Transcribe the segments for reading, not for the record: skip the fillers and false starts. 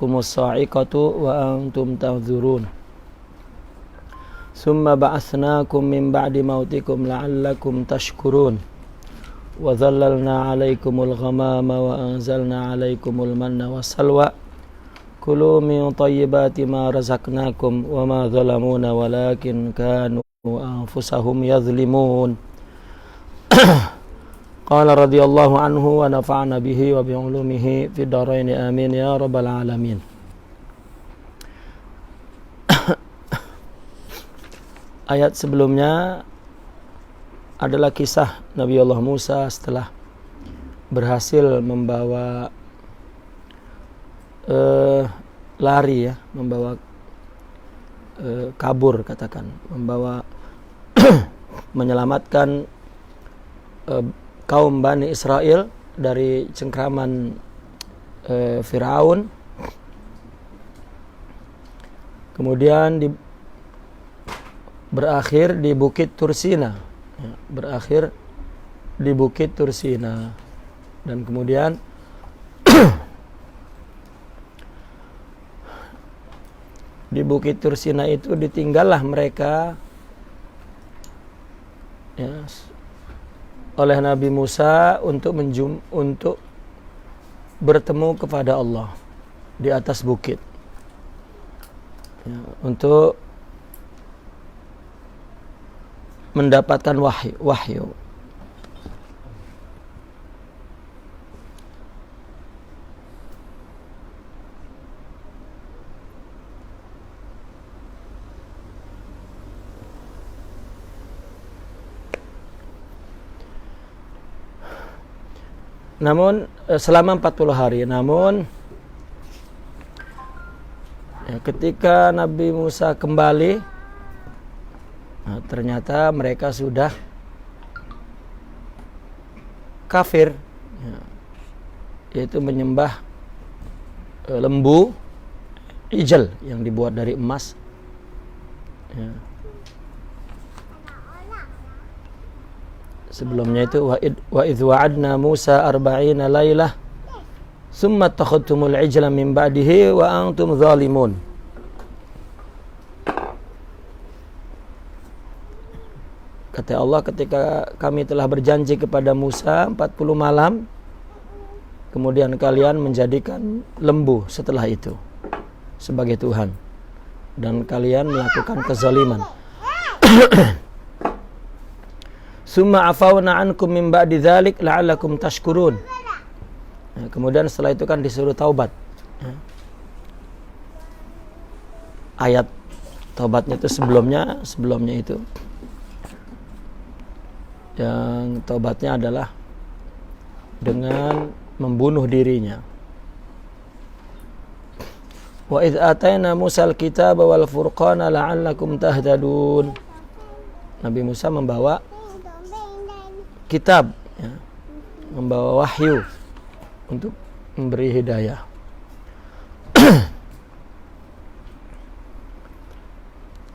الصاعقة وأنتم تنظرون ثم بعثناكم من بعد موتكم لعلكم تشكرون وظللنا عليكم الغمام وأنزلنا عليكم المن والسلوى كلوا من طيبات ما رزقناكم وما ظلمونا ولكن كانوا أنفسهم يظلمون قال رضي الله عنه ونفعنا به وبعلومه في الدارين آمين يا رب العالمين. Ayat sebelumnya adalah kisah Nabi Allah Musa setelah berhasil membawa kabur katakan, membawa menyelamatkan kaum Bani Israel dari cengkraman Firaun. Kemudian berakhir di Bukit Tursina, dan kemudian di Bukit Tursina itu ditinggallah mereka oleh Nabi Musa untuk bertemu kepada Allah di atas bukit, untuk mendapatkan wahyu. Namun selama 40 hari. Namun ketika Nabi Musa kembali, ternyata mereka sudah kafir, yaitu menyembah lembu ijal yang dibuat dari emas. Sebelumnya itu wa idh wa'adna Musa 40 lailah summa takhadtumul ijla min ba'dihi wa antum zalimun. Kata Allah, ketika kami telah berjanji kepada Musa 40 malam, kemudian kalian menjadikan lembu setelah itu sebagai Tuhan, dan kalian melakukan kezaliman. Summa afawna ankum min ba'di dzalik la'allakum tashkurun. Kemudian setelah itu kan disuruh taubat. Ayat taubatnya itu sebelumnya itu, yang taubatnya adalah dengan membunuh dirinya. Wa idz atayna Musal kitaba wal furqana la'allakum tahtadun. Nabi Musa membawa kitab, membawa wahyu untuk memberi hidayah.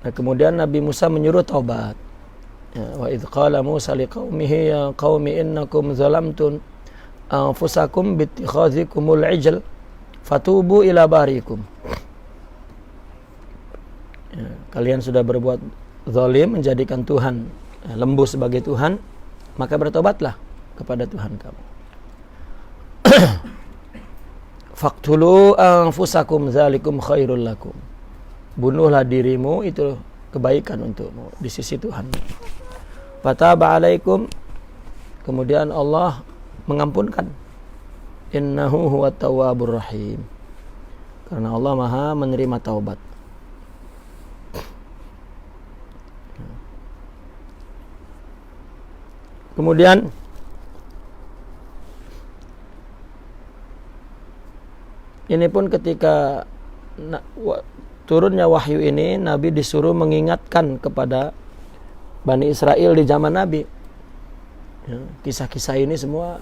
Nah, kemudian Nabi Musa menyuruh taubat. Wa idh qala Musa liqaumihi ya qaumi innakum zalamtum anfusakum bittikhadzikumul ijl fatubu ila barikum. Kalian sudah berbuat zalim, menjadikan Tuhan lembu sebagai Tuhan, maka bertobatlah kepada Tuhan kamu. Faqtulu anfusakum dzalikum khairul lakum. Bunuhlah dirimu, itu kebaikan untukmu di sisi Tuhan. Fataba alaikum, kemudian Allah mengampunkan. Innahu huwat tawwabur rahim. Karena Allah Maha menerima taubat. Kemudian ini pun ketika turunnya wahyu ini, Nabi disuruh mengingatkan kepada Bani Israel di zaman Nabi. Kisah-kisah ini semua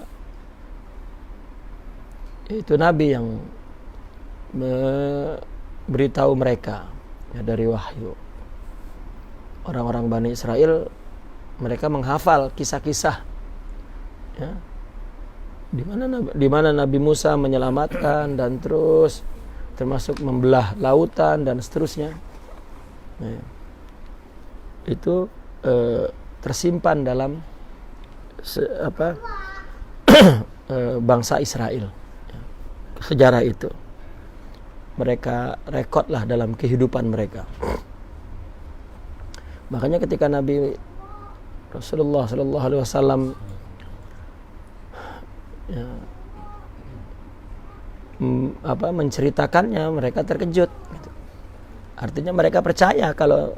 itu Nabi yang beritahu mereka dari wahyu. Orang-orang Bani Israel, mereka menghafal kisah-kisah, di mana Nabi Musa menyelamatkan dan terus termasuk membelah lautan dan seterusnya. Nah, itu tersimpan dalam bangsa Israel. Sejarah itu mereka rekodlah dalam kehidupan mereka. Makanya ketika Nabi Rasulullah Sallallahu Alaihi Wasallam menceritakannya, mereka terkejut. Gitu. Artinya mereka percaya kalau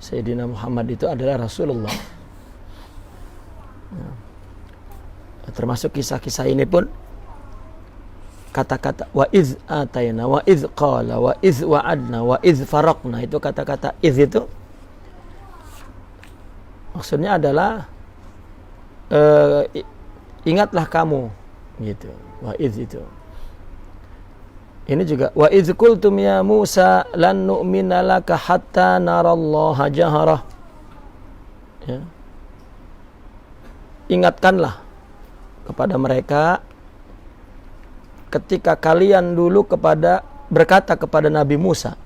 Sayyidina Muhammad itu adalah Rasulullah. Termasuk kisah-kisah ini pun kata-kata wa iz atayna wa iz qala wa iz wa'adna wa iz faraqna, itu kata-kata iz itu maksudnya adalah ingatlah kamu gitu. Wa iz itu. Ini juga wa iz qultum ya Musa lan nu'mina laka hatta narallaha jaharah. Ya. Ingatkanlah kepada mereka ketika kalian dulu berkata kepada Nabi Musa,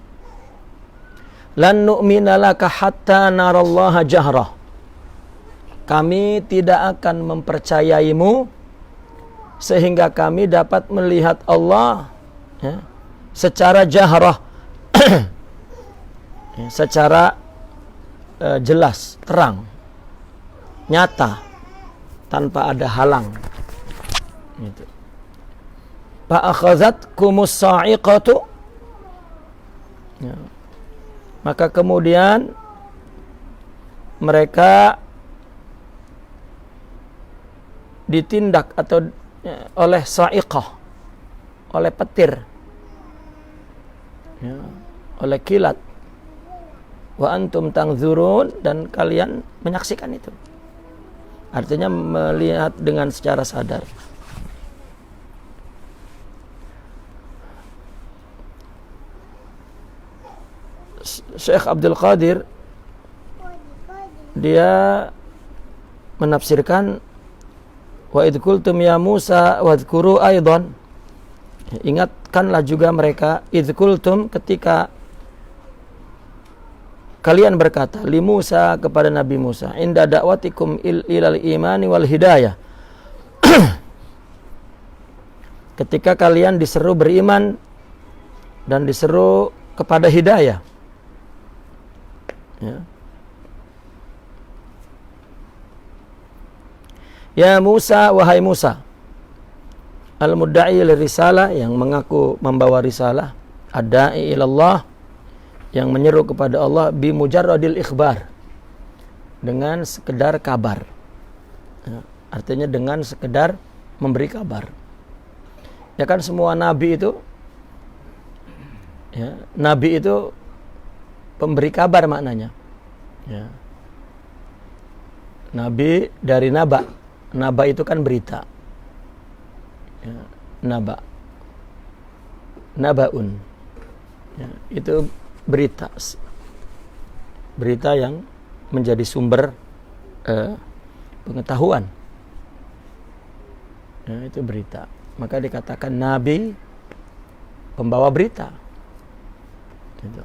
lan nu'mina laka hatta narallaha jahrah, kami tidak akan mempercayaimu sehingga kami dapat melihat Allah secara jahrah, secara jelas, terang, nyata, tanpa ada halang. Gitu. Fa'akhazatkumus sa'iqatu, maka kemudian mereka ditindak atau oleh sa'iqah, oleh petir, oleh kilat. Wa antum tangzurun, dan kalian menyaksikan itu. Artinya melihat dengan secara sadar. Syekh Abdul Qadir dia menafsirkan wa idh qultum ya Musa wadhkuru aidan, ingatkanlah juga mereka, idh qultum, ketika kalian berkata, li Musa, kepada Nabi Musa, inda da'watikum ilal imani wal hidayah, ketika kalian diseru beriman dan diseru kepada hidayah. Ya Musa, wahai Musa, al-mudda'i lirisalah, yang mengaku membawa risalah, ad-da'i ilallah, yang menyeru kepada Allah, bi mujarradil ikhbar, dengan sekedar kabar. Artinya dengan sekedar memberi kabar. Ya kan semua nabi itu, nabi itu pemberi kabar maknanya. Nabi dari naba. Naba itu kan berita. Naba. Nabaun. Itu berita. Berita yang menjadi sumber pengetahuan. Itu berita. Maka dikatakan nabi pembawa berita. Gitu.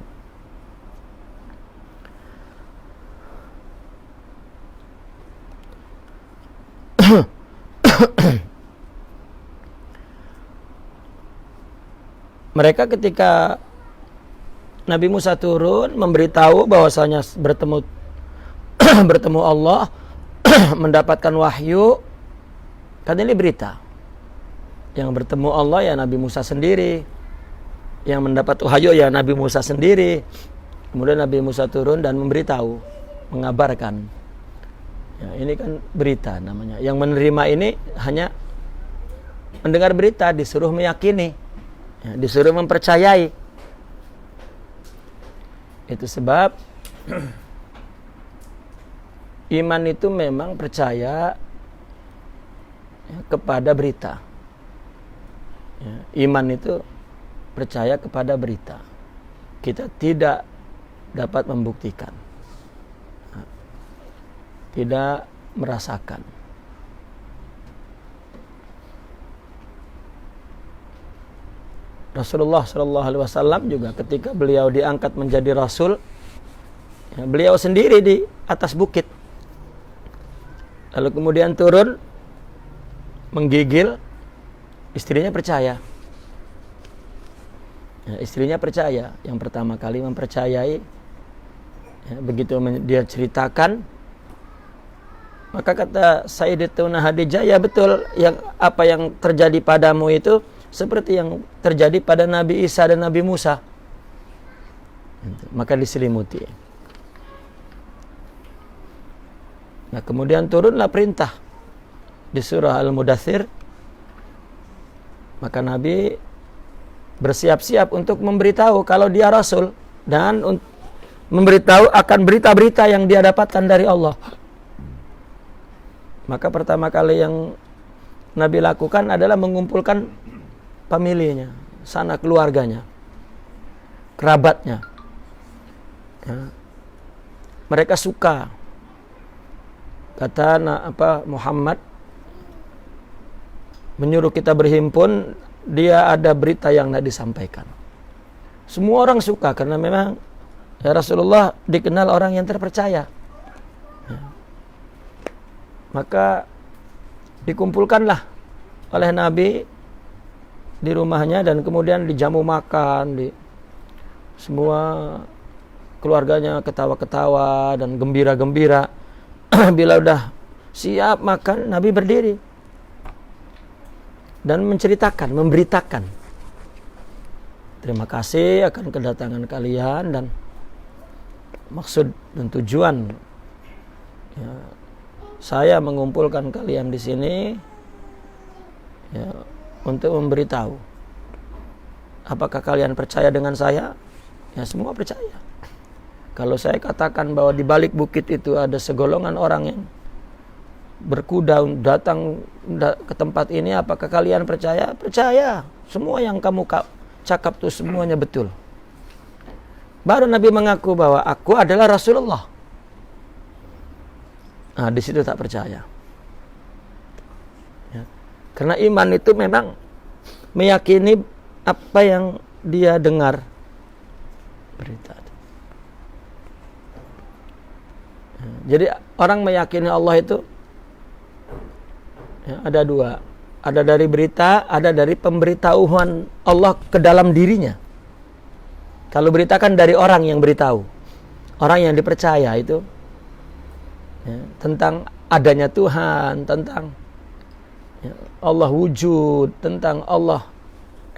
Mereka ketika Nabi Musa turun memberitahu bahwasanya bertemu Allah, mendapatkan wahyu, kan ini berita. Yang bertemu Allah ya Nabi Musa sendiri, yang mendapat wahyu ya Nabi Musa sendiri. Kemudian Nabi Musa turun dan memberitahu, mengabarkan. Ya, ini kan berita namanya. Yang menerima ini hanya mendengar berita, disuruh meyakini, disuruh mempercayai. Itu sebab iman itu memang percaya kepada berita. Iman itu percaya kepada berita. Kita tidak dapat membuktikan, tidak merasakan. Rasulullah Shallallahu Alaihi Wasallam juga ketika beliau diangkat menjadi Rasul, ya, beliau sendiri di atas bukit, lalu kemudian turun menggigil, istrinya percaya. Ya, istrinya percaya, yang pertama kali mempercayai. Ya, begitu dia ceritakan, maka kata Sayyidatuna Khadijah, ya betul, yang apa yang terjadi padamu itu seperti yang terjadi pada Nabi Isa dan Nabi Musa. Maka diselimuti. Nah, kemudian turunlah perintah di surah Al-Mudaththir. Maka Nabi bersiap-siap untuk memberitahu kalau dia Rasul dan memberitahu akan berita-berita yang dia dapatkan dari Allah. Maka pertama kali yang Nabi lakukan adalah mengumpulkan familinya, sanak keluarganya, kerabatnya. Ya. Mereka suka. Kata Muhammad menyuruh kita berhimpun, dia ada berita yang tidak disampaikan. Semua orang suka karena memang ya, Rasulullah dikenal orang yang terpercaya. Ya. Maka dikumpulkanlah oleh Nabi di rumahnya dan kemudian dijamu makan, semua keluarganya ketawa-ketawa dan gembira-gembira. Bila udah siap makan, Nabi berdiri dan menceritakan, memberitakan, terima kasih akan kedatangan kalian dan maksud dan tujuan ya, saya mengumpulkan kalian di sini ya, untuk memberitahu, apakah kalian percaya dengan saya? Ya, semua percaya. Kalau saya katakan bahwa di balik bukit itu ada segolongan orang yang berkuda datang ke tempat ini, apakah kalian percaya? Percaya. Semua yang kamu cakap itu semuanya betul. Baru Nabi mengaku bahwa aku adalah Rasulullah. Nah, di situ tak percaya. Ya. Karena iman itu memang meyakini apa yang dia dengar berita. Jadi orang meyakini Allah itu ya, ada dua. Ada dari berita, ada dari pemberitahuan Allah ke dalam dirinya. Kalau berita kan dari orang yang beritahu, orang yang dipercaya itu ya, tentang adanya Tuhan, tentang ya, Allah wujud, tentang Allah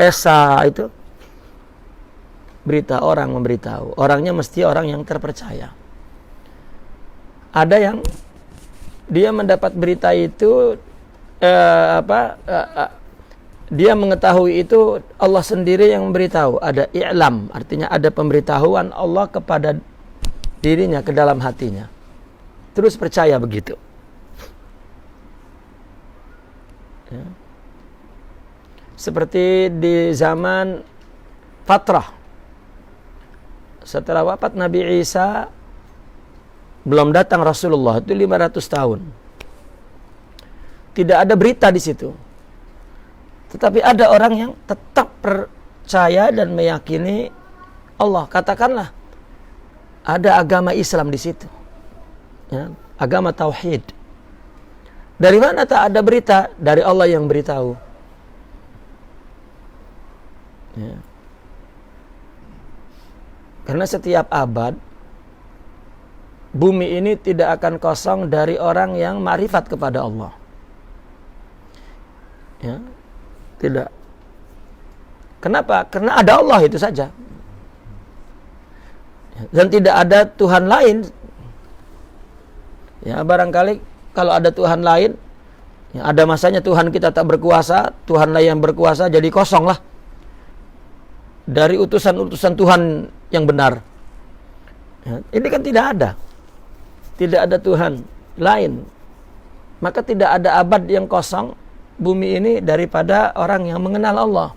Esa, itu berita orang memberitahu. Orangnya mesti orang yang terpercaya. Ada yang dia mendapat berita itu dia mengetahui itu Allah sendiri yang memberitahu. Ada i'lam, artinya ada pemberitahuan Allah kepada dirinya ke dalam hatinya. Terus percaya begitu. Ya. Seperti di zaman fatrah, setelah wafat Nabi Isa, belum datang Rasulullah, itu 500 tahun. Tidak ada berita di situ. Tetapi ada orang yang tetap percaya dan meyakini Allah. Katakanlah ada agama Islam di situ. Ya, agama tauhid. Dari mana tak ada berita? Dari Allah yang beritahu. Ya. Karena setiap abad bumi ini tidak akan kosong dari orang yang ma'rifat kepada Allah. Ya, tidak. Kenapa? Karena ada Allah itu saja. Dan tidak ada Tuhan lain. Ya, barangkali kalau ada Tuhan lain, ya, ada masanya Tuhan kita tak berkuasa, Tuhan lain yang berkuasa, jadi kosong lah dari utusan-utusan Tuhan yang benar. Ya, ini kan tidak ada. Tidak ada Tuhan lain. Maka tidak ada abad yang kosong bumi ini daripada orang yang mengenal Allah.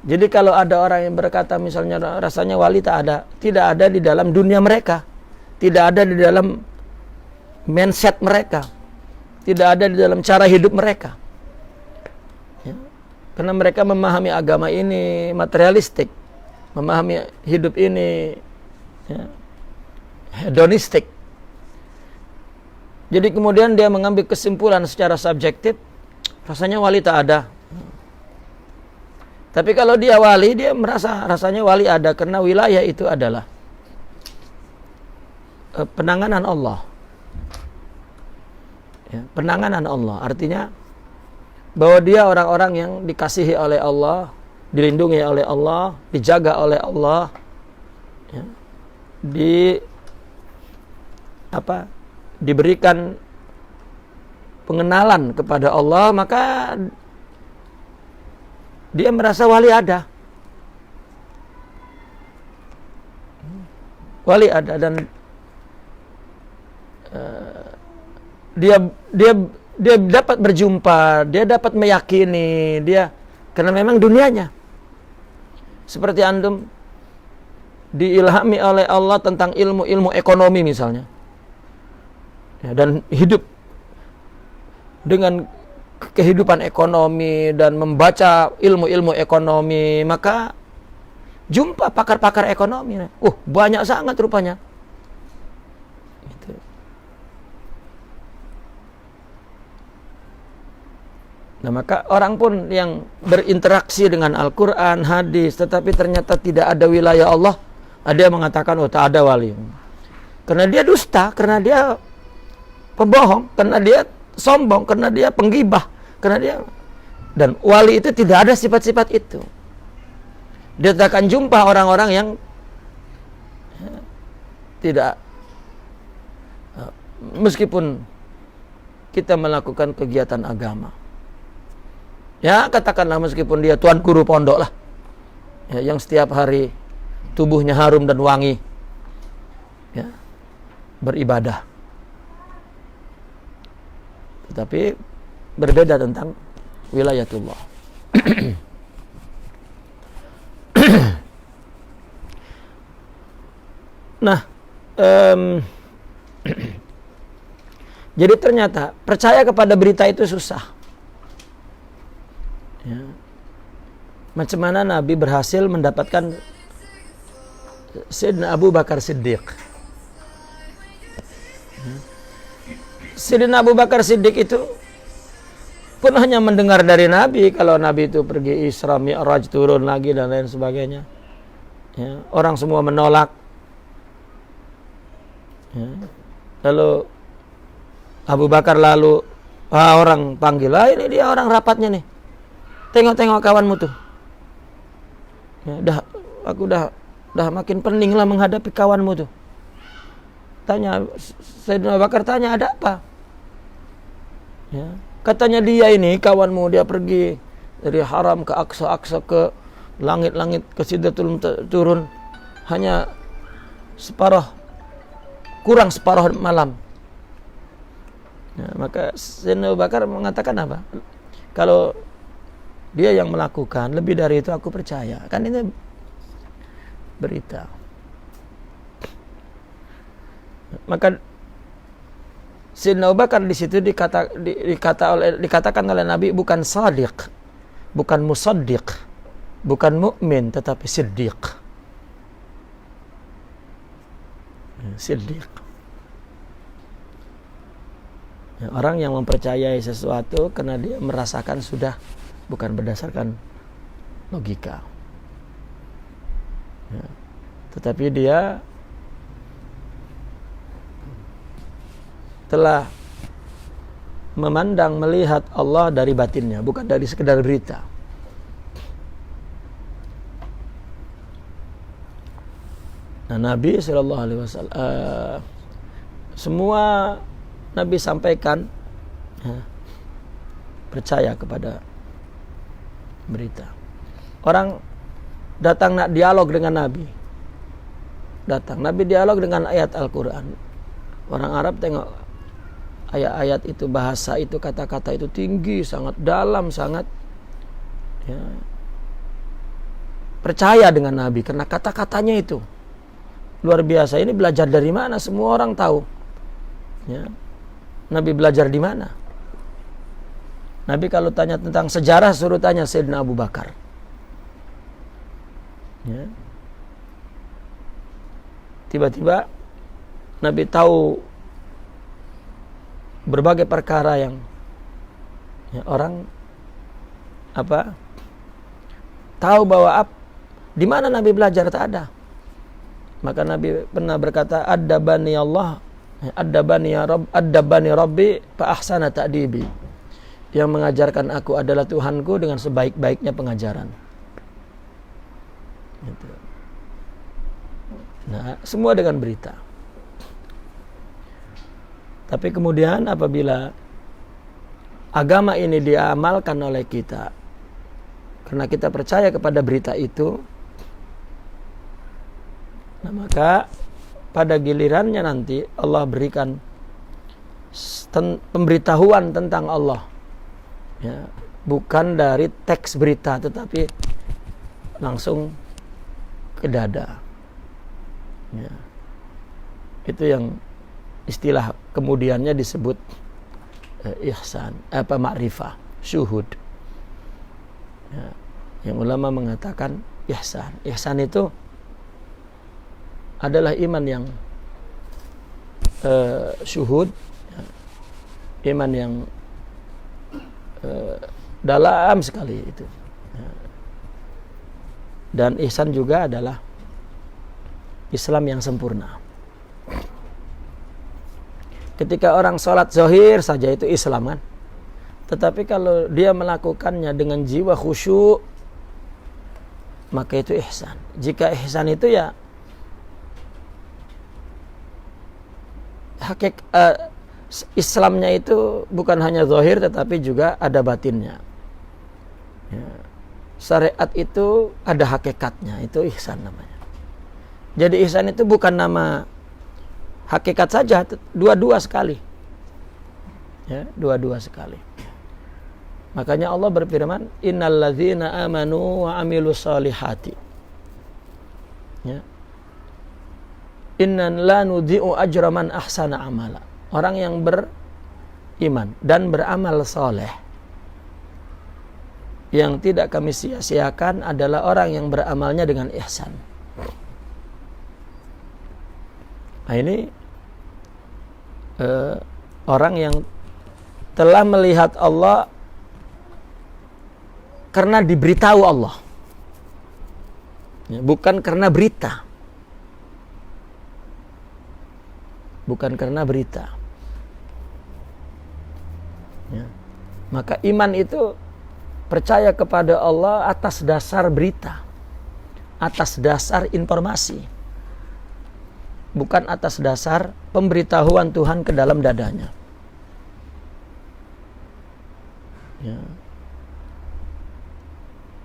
Jadi kalau ada orang yang berkata misalnya rasanya wali, tak ada. Tidak ada di dalam dunia mereka. Tidak ada di dalam mindset mereka. Tidak ada di dalam cara hidup mereka. Ya. Karena mereka memahami agama ini materialistik, memahami hidup ini ya, hedonistik. Jadi kemudian dia mengambil kesimpulan secara subjektif, rasanya wali tak ada. Tapi kalau dia wali, dia merasa rasanya wali ada, karena wilayah itu adalah penanganan Allah. Ya, penanganan Allah artinya bahwa dia orang-orang yang dikasihi oleh Allah, dilindungi oleh Allah, dijaga oleh Allah, ya, diberikan pengenalan kepada Allah, maka dia merasa wali ada. Wali ada, dan dia dapat berjumpa, dia dapat meyakini, dia karena memang dunianya seperti antum diilhami oleh Allah tentang ilmu ekonomi misalnya, ya, dan hidup dengan kehidupan ekonomi dan membaca ilmu ekonomi, maka jumpa pakar-pakar ekonomi. Banyak sangat rupanya. Gitu. Nah, maka orang pun yang berinteraksi dengan Al-Quran, hadis, tetapi ternyata tidak ada wilayah Allah, ada yang mengatakan, tak ada wali. Karena dia dusta, karena dia pembohong, karena dia sombong, karena dia penggibah, karena dia, dan wali itu tidak ada sifat-sifat itu. Dia tak akan jumpa orang-orang yang tidak, meskipun kita melakukan kegiatan agama, ya katakanlah meskipun dia tuan guru pondok lah, ya, yang setiap hari tubuhnya harum dan wangi, ya, beribadah, tetapi berbeda tentang wilayatullah. Nah, jadi ternyata percaya kepada berita itu susah. Ya. Macam mana Nabi berhasil mendapatkan Sayyidina Abu Bakar Siddiq. Sayyidina Abu Bakar Siddiq itu pun hanya mendengar dari Nabi kalau Nabi itu pergi Isra Mi'raj, turun lagi dan lain sebagainya. Ya, orang semua menolak. Ya. Lalu Abu Bakar orang panggil, ini dia orang rapatnya nih. Tengok-tengok kawanmu tuh. Ya, aku udah makin pening lah menghadapi kawanmu tuh. Tanya, Sayyidina Abu Bakar tanya, ada apa? Ya. Katanya dia ini kawanmu, dia pergi dari Haram ke Aqsa ke langit-langit, ke Sidratul turun hanya kurang separuh malam. Ya, maka Sayyidina Abu Bakar mengatakan apa? Kalau dia yang melakukan, lebih dari itu aku percaya. Kan ini berita. Maka Sayyidina Abu Bakar di situ dikatakan oleh Nabi bukan sadiq, bukan musaddiq, bukan mukmin, tetapi siddiq. Siddiq. Ya, orang yang mempercayai sesuatu karena dia merasakan sudah, bukan berdasarkan logika. Ya. Tetapi dia telah memandang, melihat Allah dari batinnya, bukan dari sekedar berita. Nah, Nabi SAW semua Nabi sampaikan, ya, percaya kepada berita. Orang datang nak dialog dengan Nabi, Nabi dialog dengan ayat Al-Quran. Orang Arab tengok ayat-ayat itu, bahasa itu, kata-kata itu tinggi, sangat dalam, sangat, ya, percaya dengan Nabi karena kata-katanya itu luar biasa. Ini belajar dari mana? Semua orang tahu. Ya. Nabi belajar di mana? Nabi kalau tanya tentang sejarah suruh tanya Sayyidina Abu Bakar. Ya. Tiba-tiba Nabi tahu berbagai perkara yang orang tahu bahwa di mana Nabi belajar tak ada. Maka Nabi pernah berkata, Addabani Allah, Addabani Rabbi fa ahsana ta'dibi. Yang mengajarkan aku adalah Tuhanku dengan sebaik-baiknya pengajaran. Gitu. Nah, semua dengan berita. Tapi kemudian apabila agama ini diamalkan oleh kita, karena kita percaya kepada berita itu, nah maka pada gilirannya nanti Allah berikan pemberitahuan tentang Allah, ya, bukan dari teks berita tetapi langsung ke dada, ya. Itu yang istilah kemudiannya disebut ihsan, ma'rifah, syuhud, ya. Yang ulama mengatakan ihsan itu adalah iman yang syuhud, ya. Iman yang dalam sekali itu, ya. Dan ihsan juga adalah Islam yang sempurna. Ketika orang sholat zahir saja itu Islam kan. Tetapi kalau dia melakukannya dengan jiwa khusyuk, maka itu ihsan. Jika ihsan itu ya Islamnya itu bukan hanya zahir tetapi juga ada batinnya, ya. Syariat itu ada hakikatnya, itu ihsan namanya. Jadi ihsan itu bukan nama hakikat saja, dua-dua sekali, ya, dua-dua sekali. Makanya Allah berfirman, innalladzina amanu wa amilus solihati, ya, inna la nudhi'u ajra man ahsana amala. Orang yang beriman dan beramal soleh, yang tidak kami sia-siakan adalah orang yang beramalnya dengan ihsan. Nah ini orang yang telah melihat Allah karena diberitahu Allah, ya, bukan karena berita. Bukan karena berita, ya. Maka iman itu percaya kepada Allah atas dasar berita, atas dasar informasi, bukan atas dasar pemberitahuan Tuhan ke dalam dadanya, ya.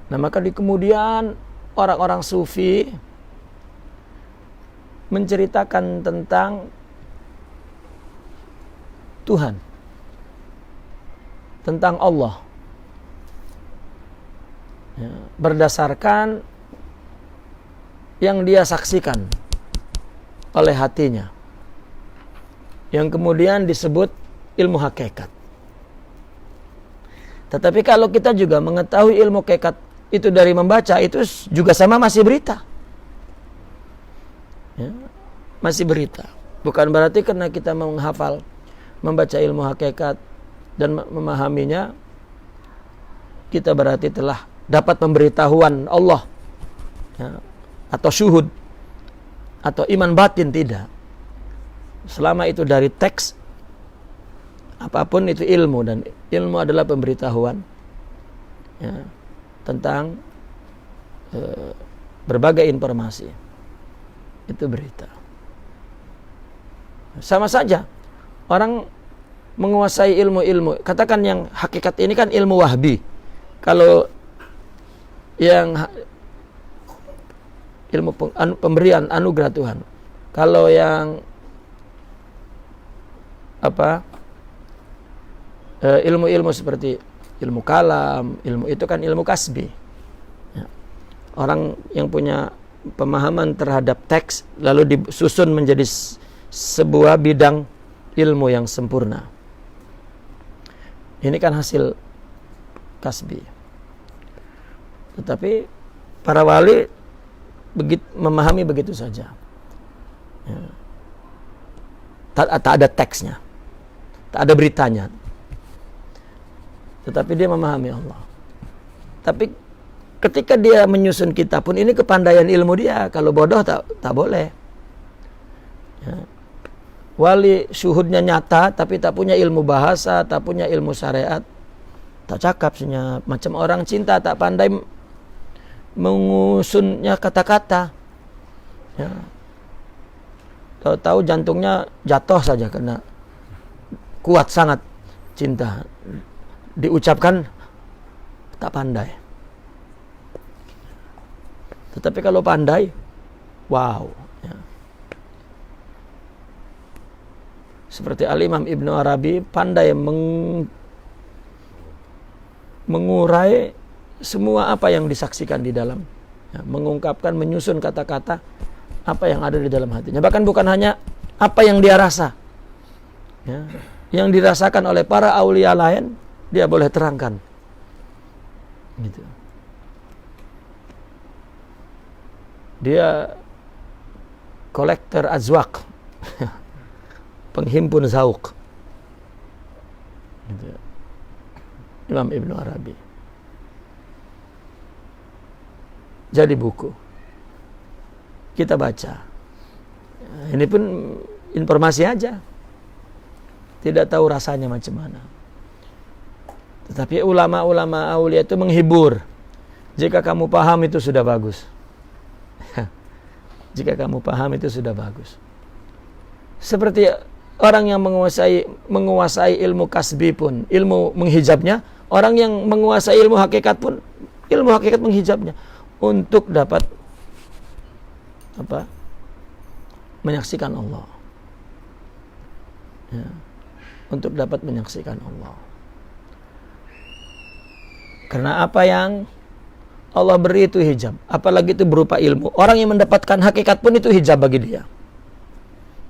Nah maka di kemudian orang-orang sufi menceritakan tentang Tuhan, tentang Allah, ya, berdasarkan yang dia saksikan oleh hatinya, yang kemudian disebut ilmu hakikat. Tetapi kalau kita juga mengetahui ilmu hakikat itu dari membaca, itu juga sama masih berita, ya, masih berita. Bukan berarti karena kita menghafal, membaca ilmu hakikat dan memahaminya, kita berarti telah dapat pemberitahuan Allah, ya, atau syuhud atau iman batin. Tidak. Selama itu dari teks, apapun itu ilmu, dan ilmu adalah pemberitahuan, ya, tentang berbagai informasi. Itu berita. Sama saja orang menguasai ilmu-ilmu, katakan yang hakikat ini kan ilmu wahbi. Kalau yang ilmu pemberian anugerah Tuhan, kalau yang ilmu-ilmu seperti ilmu kalam, ilmu itu kan ilmu kasbi, ya. Orang yang punya pemahaman terhadap teks lalu disusun menjadi sebuah bidang ilmu yang sempurna. Ini kan hasil kasbi. Tetapi para wali memahami begitu saja. Ya. Tak ada teksnya, tak ada beritanya. Tetapi dia memahami Allah. Tapi ketika dia menyusun kitab pun ini kepandaian ilmu dia. Kalau bodoh tak boleh. Ya. Wali syuhudnya nyata tapi tak punya ilmu bahasa, tak punya ilmu syariat, tak cakap senyap. Macam orang cinta tak pandai mengusunnya kata-kata. Ya. Tahu-tahu jantungnya jatuh saja karena kuat sangat cinta. Diucapkan tak pandai. Tetapi kalau pandai, wow. Ya. Seperti Al-Imam Ibnu Arabi pandai mengurai semua apa yang disaksikan di dalam. Ya, mengungkapkan, menyusun kata-kata apa yang ada di dalam hatinya. Bahkan bukan hanya apa yang dia rasa. Ya, yang dirasakan oleh para aulia lain, dia boleh terangkan. Gitu. Dia kolektor azwaq. Penghimpun zauq. Gitu. Imam Ibnu Arabi. Jadi buku. Kita baca. Ini pun informasi aja. Tidak tahu rasanya macam mana. Tetapi ulama-ulama aulia itu menghibur. Jika kamu paham itu sudah bagus. Jika kamu paham itu sudah bagus. Seperti orang yang menguasai ilmu kasbi pun, ilmu menghijabnya, orang yang menguasai ilmu hakikat pun, ilmu hakikat menghijabnya untuk dapat menyaksikan Allah. Ya, untuk dapat menyaksikan Allah. Karena apa yang Allah beri itu hijab, apalagi itu berupa ilmu. Orang yang mendapatkan hakikat pun itu hijab bagi dia.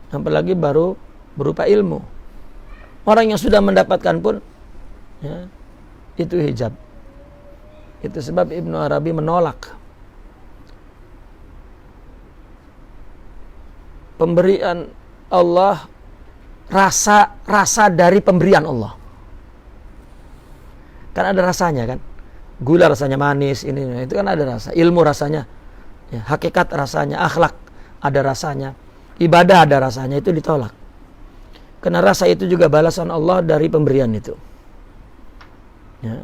Apalagi baru berupa ilmu. Orang yang sudah mendapatkan pun ya, itu hijab. Itu sebab Ibnu Arabi menolak pemberian Allah, rasa dari pemberian Allah. Kan ada rasanya kan. Gula rasanya manis, ini itu kan ada rasa. Ilmu rasanya, ya, hakikat rasanya, akhlak ada rasanya, ibadah ada rasanya, itu ditolak. Karena rasa itu juga balasan Allah dari pemberian itu. Ya,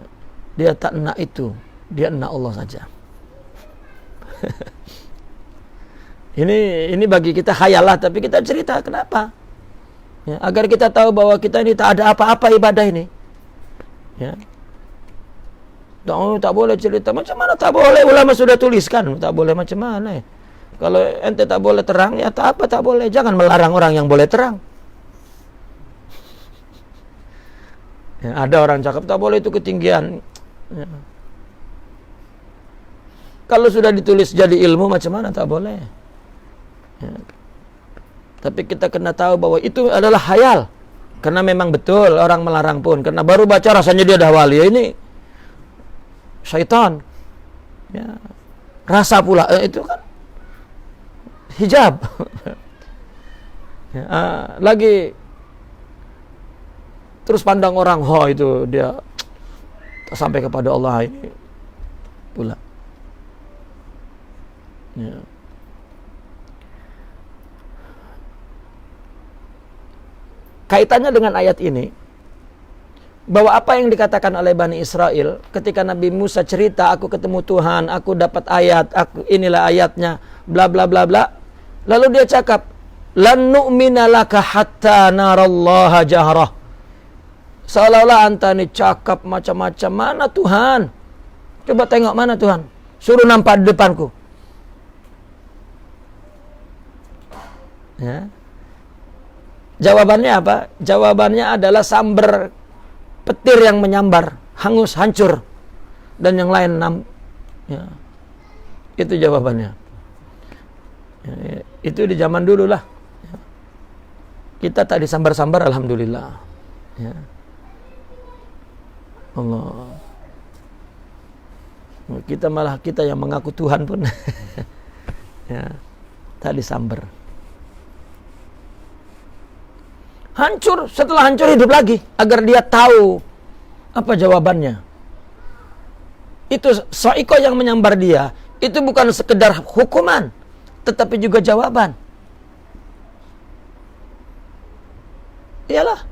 dia tak enak itu, dia enak Allah saja. Ini bagi kita khayalah, tapi kita cerita kenapa? Ya, agar kita tahu bahwa kita ini tak ada apa-apa ibadah ini. Ya. Tak boleh cerita. Macam mana tak boleh? Ulama sudah tuliskan. Tak boleh macam mana? Kalau ente tak boleh terang, ya tak boleh. Jangan melarang orang yang boleh terang. Ya, ada orang cakap tak boleh itu ketinggian. Ya. Kalau sudah ditulis jadi ilmu, macam mana tak boleh? Ya. Tapi kita kena tahu bahwa itu adalah khayal. Karena memang betul orang melarang pun. Karena baru baca rasanya dia dah wali. Ini syaitan, ya, rasa pula itu kan hijab. Ya, lagi terus pandang orang, itu dia sampai kepada Allah ini pula. Ya. Kaitannya dengan ayat ini, bahwa apa yang dikatakan oleh Bani Israel ketika Nabi Musa cerita, aku ketemu Tuhan, aku dapat ayat, inilah ayatnya, bla bla bla bla. Lalu dia cakap, lan nu'mina laka hatta narallaha jahrah. Seolah-olah anta ini cakap macam-macam. Mana Tuhan? Coba tengok mana Tuhan. Suruh nampak di depanku. Ya. Jawabannya apa? Jawabannya adalah sambar petir yang menyambar, hangus, hancur, dan yang lain ya. Itu jawabannya. Ya, itu di zaman dulu lah. Ya. Kita tak disambar-sambar, alhamdulillah. Ya. Allah. Kita yang mengaku Tuhan pun ya, tak disamber. Hancur, setelah hancur hidup lagi agar dia tahu apa jawabannya. Itu Sa'iqah yang menyambar dia, itu bukan sekedar hukuman, tetapi juga jawaban. Iyalah,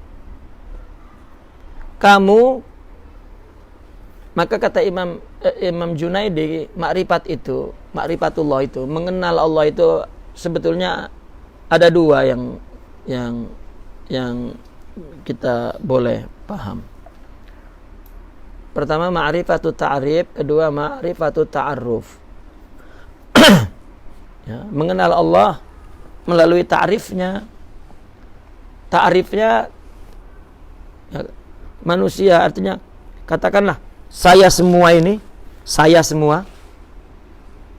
kamu, maka kata Imam Junaidi, ma'rifatullah itu, mengenal Allah itu sebetulnya ada dua yang kita boleh paham. Pertama ma'rifatu ta'rif, kedua ma'rifatu ta'arruf. Ya, mengenal Allah melalui ta'rifnya. Ta'rifnya ya, manusia, artinya katakanlah saya semua ini, saya semua,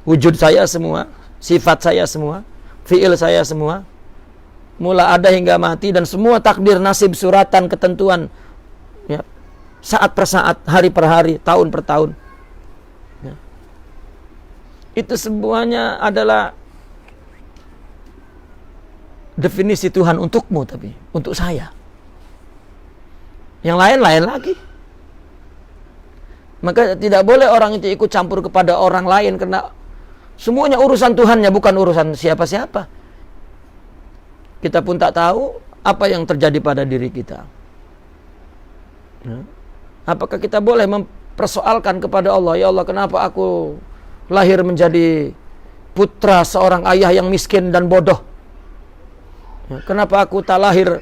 wujud saya semua, sifat saya semua, fi'il saya semua, mula ada hingga mati, dan semua takdir, nasib, suratan, ketentuan ya, saat per saat, hari per hari, tahun per tahun ya. Itu semuanya adalah definisi Tuhan untukmu, tapi untuk saya yang lain-lain lagi. Maka tidak boleh orang itu ikut campur kepada orang lain, karena semuanya urusan Tuhannya, bukan urusan siapa-siapa. Kita pun tak tahu apa yang terjadi pada diri kita. Apakah kita boleh mempersoalkan kepada Allah, ya Allah, kenapa aku lahir menjadi putra seorang ayah yang miskin dan bodoh? Kenapa aku tak lahir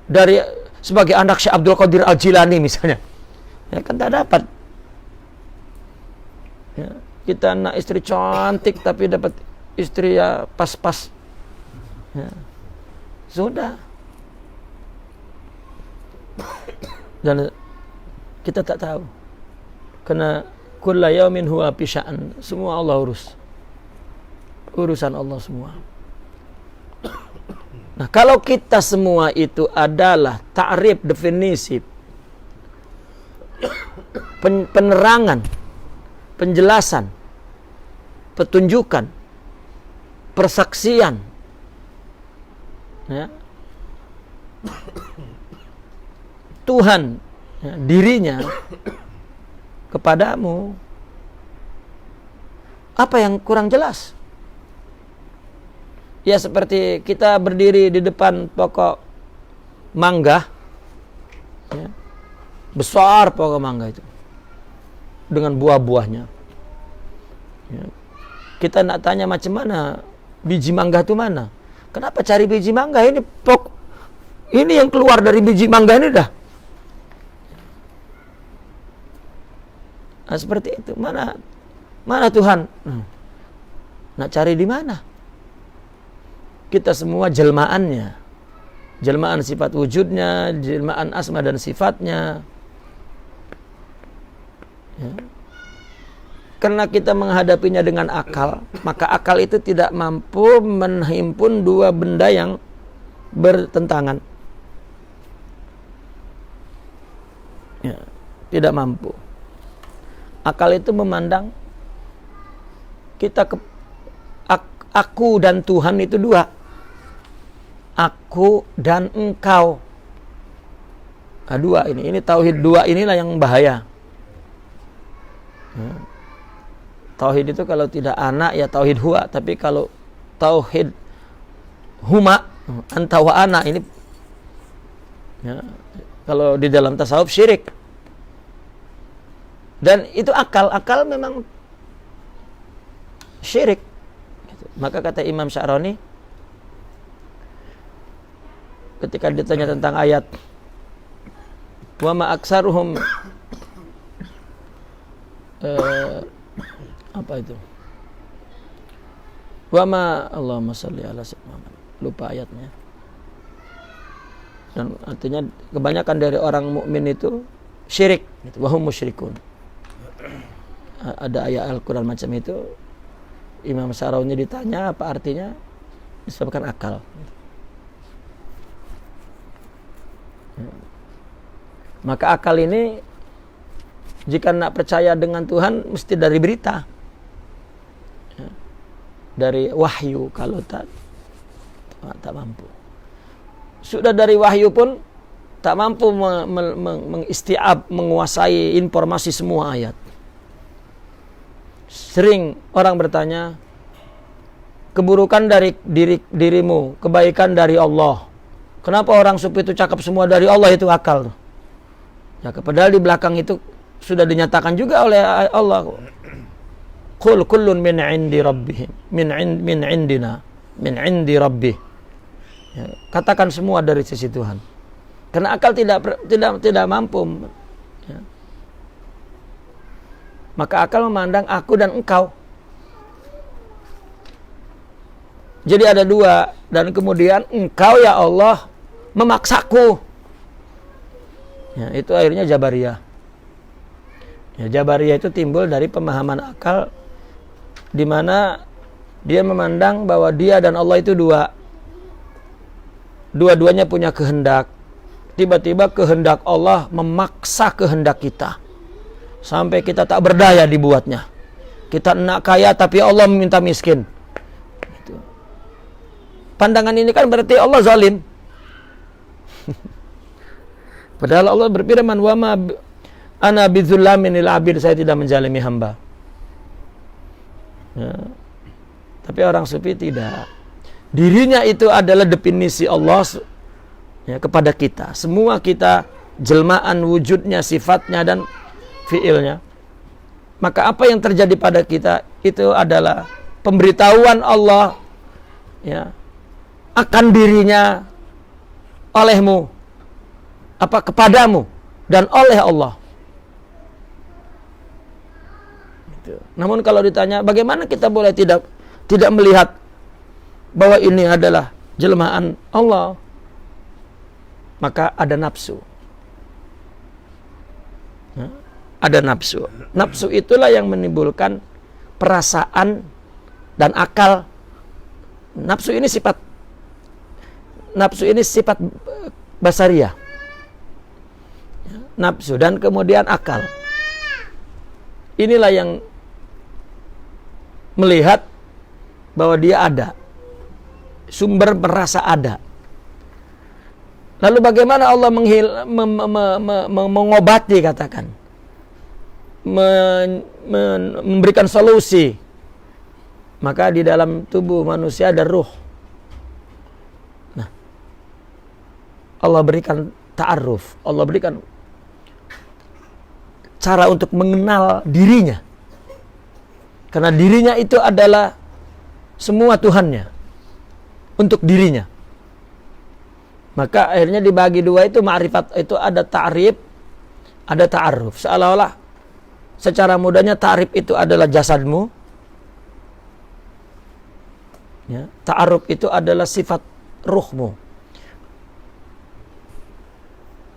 dari sebagai anak Syekh Abdul Qadir Al-Jilani misalnya? Ya kan tak dapat. Ya, kita anak istri cantik tapi dapat istri ya pas-pas. Ya. Sudah. Dan kita tak tahu. Karena kulla yaumin huwa fi sya'an. Semua Allah urus. Urusan Allah semua. Nah, kalau kita semua itu adalah ta'rif, definisi, penerangan, penjelasan, petunjukan, persaksian ya, Tuhan ya, dirinya kepadamu, apa yang kurang jelas? Ya seperti kita berdiri di depan pokok mangga ya, besar pokok mangga itu dengan buah-buahnya ya. Kita nak tanya macam mana biji mangga itu mana, kenapa cari biji mangga, ini ini yang keluar dari biji mangga ini dah. Nah, seperti itu. Mana Tuhan? Nak cari di mana? Kita semua jelmaannya, jelmaan sifat wujudnya, jelmaan asma dan sifatnya ya. Karena kita menghadapinya dengan akal, maka akal itu tidak mampu menghimpun dua benda yang bertentangan ya, tidak mampu. Akal itu memandang kita aku dan Tuhan itu dua. Aku dan engkau. Nah, dua ini tauhid dua inilah yang bahaya. Tauhid itu kalau tidak anak ya tauhid huwa, tapi kalau tauhid huma anta wa ana ini ya, kalau di dalam tasawuf syirik. Dan itu akal memang syirik. Maka kata Imam Sya'rani ketika ditanya tentang ayat wa ma aksaruhum apa itu? Wa ma Allahumma shalli ala sayyidina, lupa ayatnya. Dan artinya kebanyakan dari orang mukmin itu syirik, wa hum musyrikun. Ada ayat Al-Qur'an macam itu. Imam Sya'rani ditanya apa artinya, disebabkan akal. Maka akal ini Jika nak percaya dengan Tuhan, mesti dari berita. Ya. Dari wahyu, kalau tak mampu. Sudah dari wahyu pun tak mampu mengistiab, menguasai informasi semua ayat. Sering orang bertanya, keburukan dari dirimu, kebaikan dari Allah. Kenapa orang sufi itu cakap semua dari Allah, itu akal tuh. Ya, padahal di belakang itu sudah dinyatakan juga oleh Allah. Qul kullun min indi rabbihim, min indina, min indi rabbih. Ya, katakan semua dari sisi Tuhan. Karena akal tidak mampu. Ya. Maka akal memandang aku dan engkau. Jadi ada dua, dan kemudian engkau ya Allah memaksaku. Ya, itu akhirnya Jabariyah. Ya, Jabariyah itu timbul dari pemahaman akal, di mana dia memandang bahwa dia dan Allah itu dua-duanya punya kehendak. Tiba-tiba kehendak Allah memaksa kehendak kita, sampai kita tak berdaya dibuatnya. Kita nak kaya tapi Allah meminta miskin. Gitu. Pandangan ini kan berarti Allah zalim. Padahal Allah berfirman, wa ma ana bidzulamin lil abid, saya tidak menzalimi hamba. Ya. Tapi orang sufi tidak. Dirinya itu adalah definisi Allah ya, kepada kita. Semua kita jelmaan wujudnya, sifatnya dan fiilnya. Maka apa yang terjadi pada kita itu adalah pemberitahuan Allah ya, akan dirinya olehmu, apa kepadamu dan oleh Allah. Gitu. Namun kalau ditanya bagaimana kita boleh tidak melihat bahwa ini adalah jelmaan Allah, maka ada nafsu. Ya, ada nafsu. Nafsu itulah yang menimbulkan perasaan dan akal. Nafsu ini sifat basariyah. Ya, nafsu dan kemudian akal. Inilah yang melihat bahwa dia ada. Sumber merasa ada. Lalu bagaimana Allah mengobati, katakan, memberikan solusi? Maka di dalam tubuh manusia ada ruh. Nah, Allah berikan ta'aruf, Allah berikan cara untuk mengenal dirinya. Karena dirinya itu adalah semua Tuhannya untuk dirinya. Maka akhirnya dibagi dua itu, ma'rifat itu ada ta'rif, ada ta'aruf. Seolah-olah secara mudahnya ta'rif itu adalah jasadmu. Ya, ta'aruf itu adalah sifat ruhmu.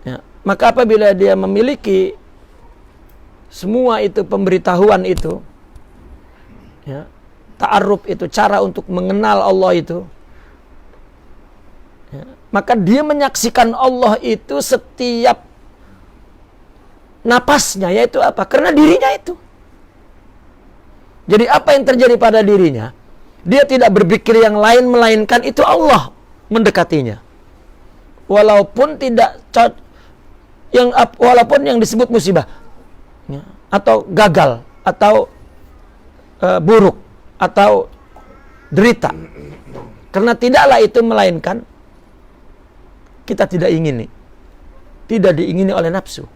Ya, maka apabila dia memiliki semua itu pemberitahuan itu, ya, ta'aruf itu cara untuk mengenal Allah itu, ya, maka dia menyaksikan Allah itu setiap napasnya, yaitu apa? Karena dirinya itu. Jadi apa yang terjadi pada dirinya? Dia tidak berpikir yang lain melainkan itu Allah mendekatinya. Walaupun walaupun yang disebut musibah, ya, atau gagal, atau buruk, atau derita. Karena tidaklah itu melainkan kita tidak ingini. Tidak diingini oleh nafsu.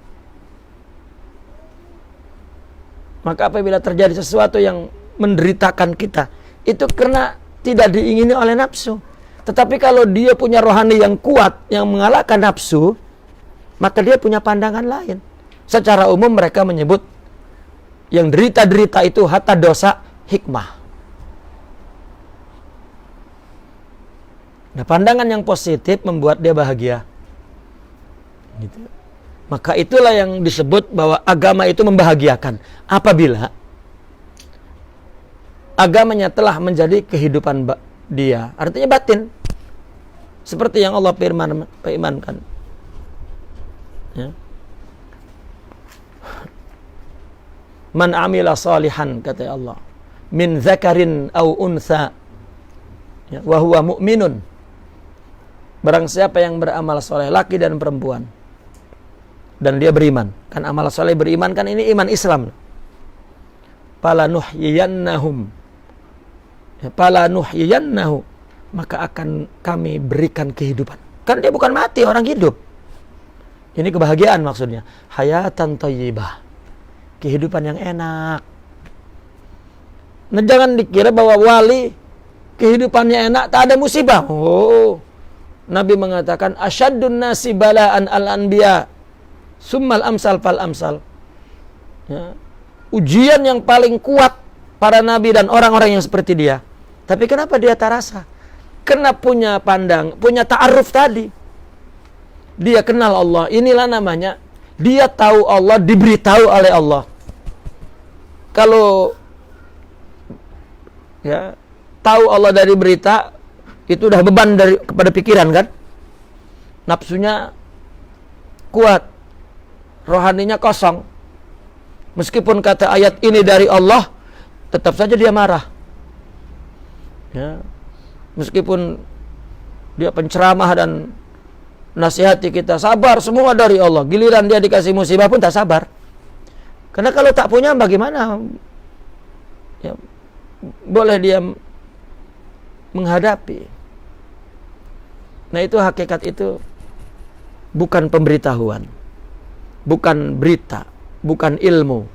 Maka apabila terjadi sesuatu yang menderitakan kita, itu karena tidak diingini oleh nafsu. Tetapi kalau dia punya rohani yang kuat, yang mengalahkan nafsu, maka dia punya pandangan lain. Secara umum mereka menyebut yang derita-derita itu hatta dosa hikmah. Nah, pandangan yang positif membuat dia bahagia. Gitu. Maka itulah yang disebut bahwa agama itu membahagiakan. Apabila agamanya telah menjadi kehidupan dia, artinya batin. Seperti yang Allah firmankan. Ya. Man amila salihan, kata Allah, min zakarin au unsa, ya, wa huwa mu'minun. Barang siapa yang beramal soleh, laki dan perempuan, dan dia beriman. Kan amal soleh beriman kan ini iman Islam. Fala nuhyiyannahum, fala nuhyiyannahu, maka akan kami berikan kehidupan. Kan dia bukan mati, orang hidup. Ini kebahagiaan maksudnya. Hayatan thayyibah, kehidupan yang enak. Nah, jangan dikira bahwa wali kehidupannya enak, tak ada musibah. Oh, Nabi mengatakan asyaddun nasi bala'an al-anbiya summal amsal fal amsal. Ya. Ujian yang paling kuat para nabi dan orang-orang yang seperti dia. Tapi kenapa dia tak rasa? Karena punya punya ta'aruf tadi. Dia kenal Allah. Inilah namanya dia tahu Allah, diberitahu oleh Allah. Kalau ya tahu Allah dari berita, itu udah beban kepada pikiran kan? Nafsunya kuat, rohaninya kosong. Meskipun kata ayat ini dari Allah, tetap saja dia marah. Ya. Meskipun dia penceramah dan nasihati kita, sabar semua dari Allah, giliran dia dikasih musibah pun tak sabar. Karena kalau tak punya bagaimana? Ya, boleh dia menghadapi. Nah, itu hakikat itu bukan pemberitahuan, bukan berita, bukan ilmu,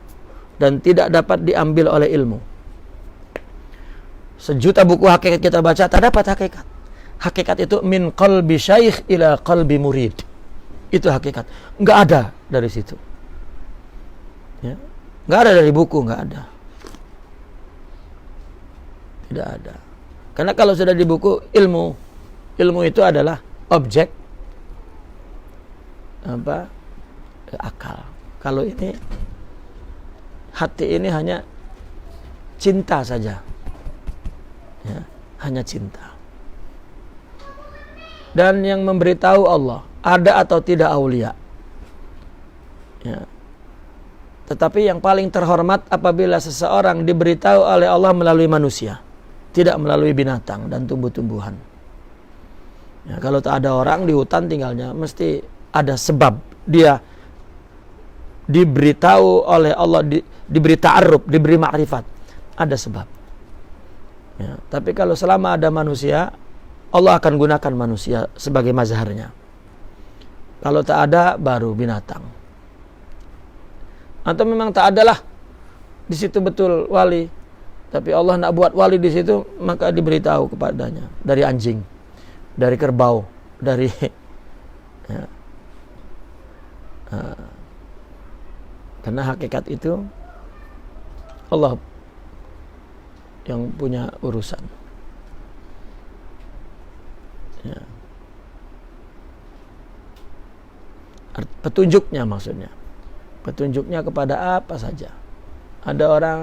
dan tidak dapat diambil oleh ilmu. Sejuta buku hakikat kita baca, tak dapat hakikat. Hakikat itu min qalbi syaikh ila qalbi murid. Itu hakikat. Enggak ada dari situ. Ya. Enggak ada dari buku, enggak ada. Tidak ada. Karena kalau sudah di buku, ilmu itu adalah objek akal. Kalau ini hati ini hanya cinta saja. Ya, hanya cinta. Dan yang memberitahu Allah, ada atau tidak aulia. Ya. Tetapi yang paling terhormat apabila seseorang diberitahu oleh Allah melalui manusia, tidak melalui binatang dan tumbuh-tumbuhan. Ya, kalau tak ada orang di hutan tinggalnya, mesti ada sebab dia diberitahu oleh Allah, diberi ta'aruf, diberi ma'rifat. Ada sebab. Ya, tapi kalau selama ada manusia, Allah akan gunakan manusia sebagai mazharnya. Kalau tak ada, baru binatang. Atau memang tak adalah di situ betul wali, tapi Allah nak buat wali di situ, maka diberitahu kepadanya dari anjing, dari kerbau, dari ya. Karena hakikat itu Allah yang punya urusan. Ya. Petunjuknya maksudnya. Petunjuknya kepada apa saja. Ada orang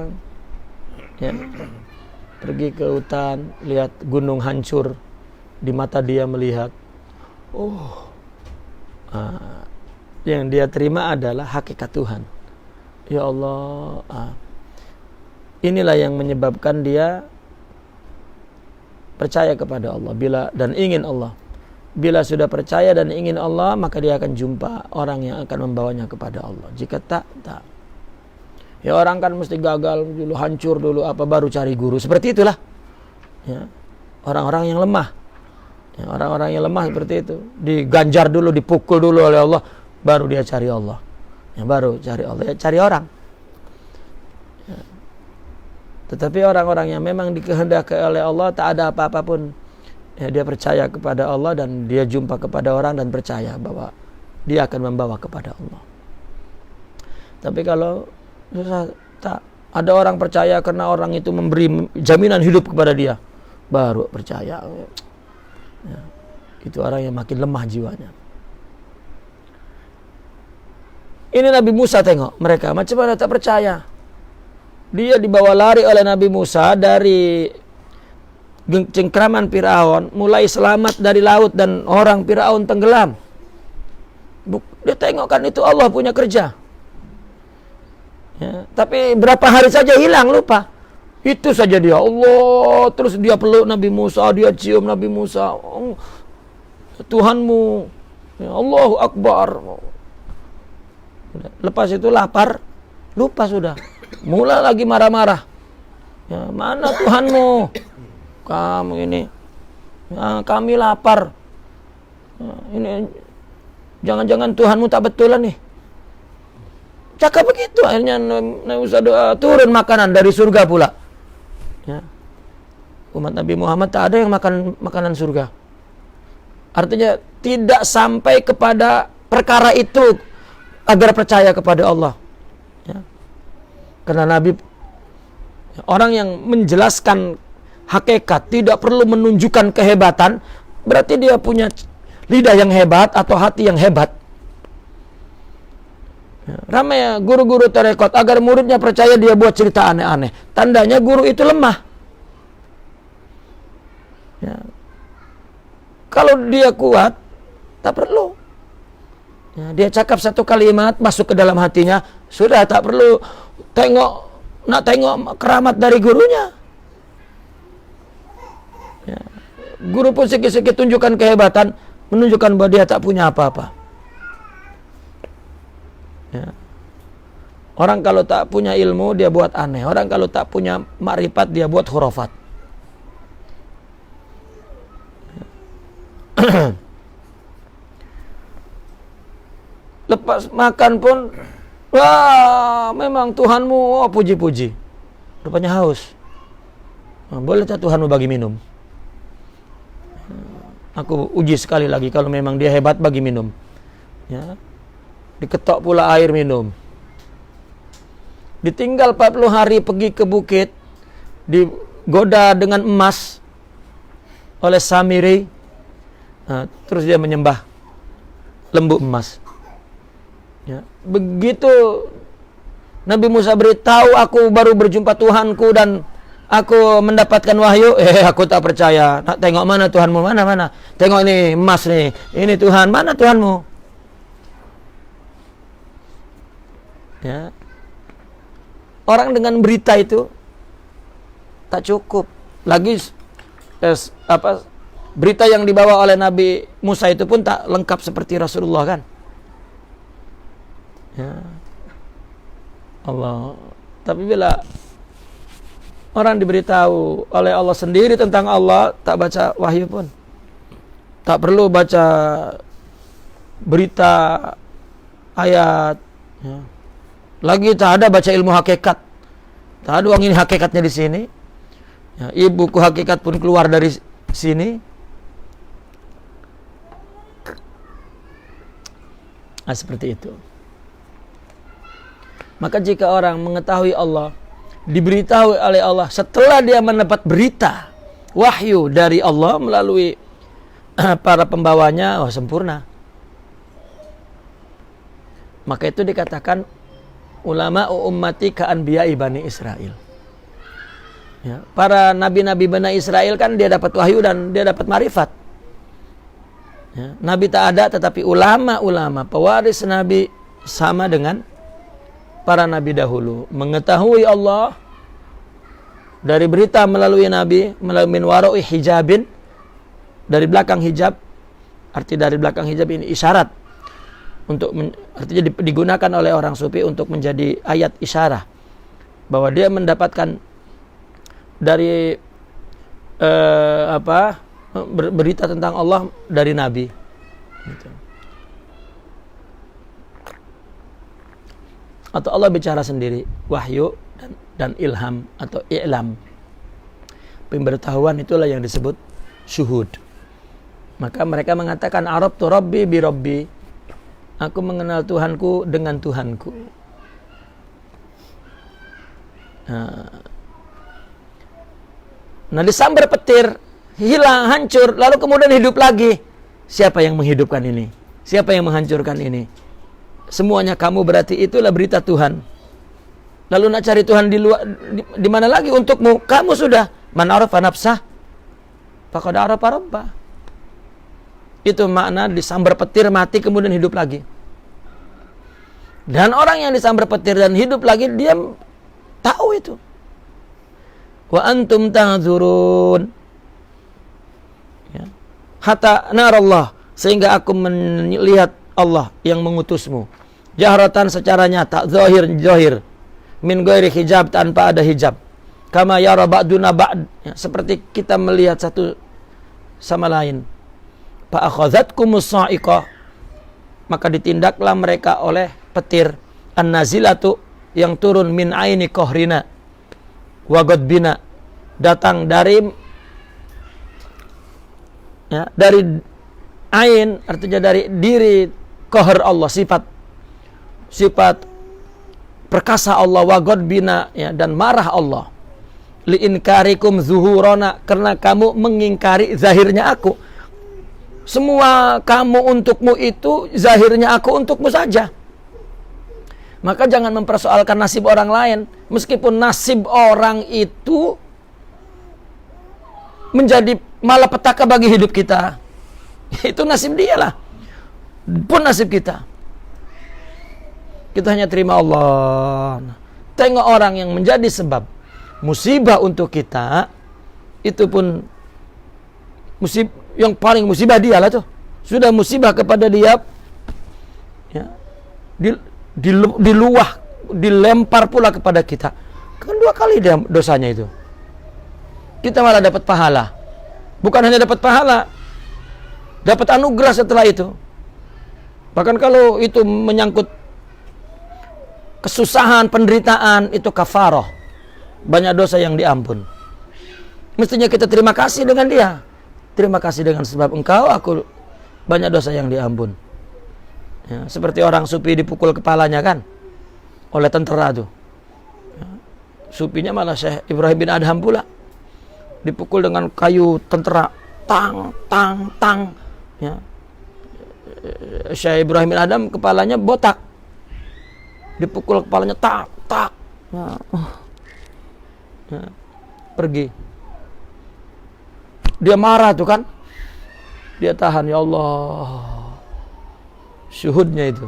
ya, pergi ke hutan, lihat gunung hancur, di mata dia melihat, yang dia terima adalah hakikat Tuhan. Ya Allah, inilah yang menyebabkan dia percaya kepada Allah dan ingin Allah. Bila sudah percaya dan ingin Allah, maka dia akan jumpa orang yang akan membawanya kepada Allah. Jika tak. Ya, orang kan mesti gagal dulu, hancur dulu, baru cari guru. Seperti itulah. Ya, orang-orang yang lemah. Ya, orang-orang yang lemah seperti itu. Diganjar dulu, dipukul dulu oleh Allah, baru dia cari Allah. Ya, baru cari Allah, ya, cari orang. Ya. Tetapi orang-orang yang memang dikehendaki oleh Allah, tak ada apa-apa pun, ya, dia percaya kepada Allah dan dia jumpa kepada orang dan percaya bahwa dia akan membawa kepada Allah. Tapi kalau tak ada orang percaya karena orang itu memberi jaminan hidup kepada dia, baru percaya. Ya, itu orang yang makin lemah jiwanya. Ini Nabi Musa, tengok mereka macam mana tak percaya. Dia dibawa lari oleh Nabi Musa dari cengkraman Firaun, mulai selamat dari laut dan orang Firaun tenggelam. Dia tengok kan itu Allah punya kerja. Ya, tapi berapa hari saja hilang, lupa. Itu saja dia Allah, terus dia peluk Nabi Musa, dia cium Nabi Musa. Oh, Tuhanmu, ya, Allahu Akbar. Lepas itu lapar, lupa sudah. Mula lagi marah-marah. Ya, mana Tuhanmu? Kamu ini, ya, kami lapar. Ya, ini jangan-jangan Tuhanmu tak betulan nih. Cakap begitu, akhirnya Nabi Musa doa, turun makanan dari surga pula. Ya. Umat Nabi Muhammad tak ada yang makan makanan surga. Artinya tidak sampai kepada perkara itu agar percaya kepada Allah. Ya. Karena Nabi, orang yang menjelaskan hakikat, tidak perlu menunjukkan kehebatan, berarti dia punya lidah yang hebat atau hati yang hebat. Ya, ramai ya guru-guru tarekat agar muridnya percaya dia buat cerita aneh-aneh. Tandanya guru itu lemah. Ya. Kalau dia kuat, tak perlu. Ya, dia cakap satu kalimat masuk ke dalam hatinya, sudah tak perlu nak tengok keramat dari gurunya. Ya. Guru pun sikit-sikit tunjukkan kehebatan, menunjukkan bahwa dia tak punya apa-apa. Ya. Orang kalau tak punya ilmu dia buat aneh. Orang kalau tak punya makrifat dia buat khurafat. Lepas makan pun, wah memang Tuhanmu, oh puji-puji. Rupanya haus. Nah, boleh tak Tuhanmu bagi minum? Aku uji sekali lagi kalau memang dia hebat bagi minum. Ya. Diketok pula air minum. Ditinggal 40 hari pergi ke bukit, digoda dengan emas oleh Samiri. Nah, terus dia menyembah lembu emas. Ya. Begitu Nabi Musa beritahu, aku baru berjumpa Tuhanku dan aku mendapatkan wahyu, aku tak percaya. Nak tengok mana Tuhanmu, mana. Tengok ini emas nih, ini Tuhan, mana Tuhanmu? Ya. Orang dengan berita itu tak cukup. Lagi berita yang dibawa oleh Nabi Musa itu pun tak lengkap seperti Rasulullah kan? Ya. Allah. Tapi bila orang diberitahu oleh Allah sendiri tentang Allah, tak baca wahyu pun. Tak perlu baca berita ayat. Ya. Lagi tak ada baca ilmu hakikat. Tak ada uang ini hakikatnya di sini. Ya, buku hakikat pun keluar dari sini. Nah, seperti itu. Maka jika orang mengetahui Allah, diberitahu oleh Allah, setelah dia mendapat berita wahyu dari Allah melalui para pembawanya, oh sempurna. Maka itu dikatakan ulama ummati ka'anbiya'i Bani Israel. Ya, para nabi-nabi Bani Israel kan dia dapat wahyu dan dia dapat marifat. Ya, nabi tak ada, tetapi ulama-ulama pewaris nabi sama dengan para nabi dahulu, mengetahui Allah dari berita melalui nabi, melalui min wara'i hijabin, dari belakang hijab. Arti dari belakang hijab ini isyarat. Artinya digunakan oleh orang sufi untuk menjadi ayat isyarah bahwa dia mendapatkan dari berita tentang Allah dari Nabi. Gitu. Atau Allah bicara sendiri, wahyu dan ilham atau i'lam. Pemberitahuan itulah yang disebut syuhud. Maka mereka mengatakan arabtu rabbi bi rabbi. Aku mengenal Tuhanku dengan Tuhanku. Nah, disambar petir, hilang, hancur, lalu kemudian hidup lagi. Siapa yang menghidupkan ini? Siapa yang menghancurkan ini? Semuanya kamu, berarti itulah berita Tuhan. Lalu nak cari Tuhan di luar, di mana lagi untukmu? Kamu sudah man arafa nafsah faqad arafa rabbah. Itu makna disambar petir, mati kemudian hidup lagi. Dan orang yang disambar petir dan hidup lagi, dia tahu itu. Wa antum tanzurun. Ya. Hatta narallah, sehingga aku melihat Allah yang mengutusmu. Jahratan secara nyata, zahir. Min ghairi hijab, tanpa ada hijab. Kama yara ba'duna ba'd, ya, seperti kita melihat satu sama lain. Fa akhadhatkumus sa'iqah, maka ditindaklah mereka oleh petir. An-nazilatu, yang turun min aini qahrina wa ghadbina, datang dari ain, artinya dari diri qahr Allah, sifat perkasa Allah, wa ghadbina, ya, dan marah Allah. Li inkarikum zuhurana, karena kamu mengingkari zahirnya aku. Semua kamu untukmu itu, zahirnya aku untukmu saja. Maka jangan mempersoalkan nasib orang lain. Meskipun nasib orang itu menjadi malapetaka bagi hidup kita, itu nasib dia lah, pun nasib kita. Kita hanya terima Allah. Tengok orang yang menjadi sebab musibah untuk kita, itu pun yang paling musibah dia lah tuh. Sudah musibah kepada dia, ya, diluah, dilempar pula kepada kita. Kan 2 kali dia dosanya itu. Kita malah dapat pahala. Bukan hanya dapat pahala, dapat anugerah setelah itu. Bahkan kalau itu menyangkut kesusahan, penderitaan, itu kafarah. Banyak dosa yang diampun. Mestinya kita terima kasih dengan dia. Terima kasih dengan sebab engkau, aku banyak dosa yang diampun. Ya, seperti orang supi dipukul kepalanya kan oleh tentara tuh. Ya, supinya malah Syekh Ibrahim bin Adham pula. Dipukul dengan kayu tentara, tang. Ya. Syekh Ibrahim bin Adham kepalanya botak. Dipukul kepalanya tak. Ya. Ya. Pergi. Dia marah tuh kan. Dia tahan, ya Allah. Syuhudnya itu.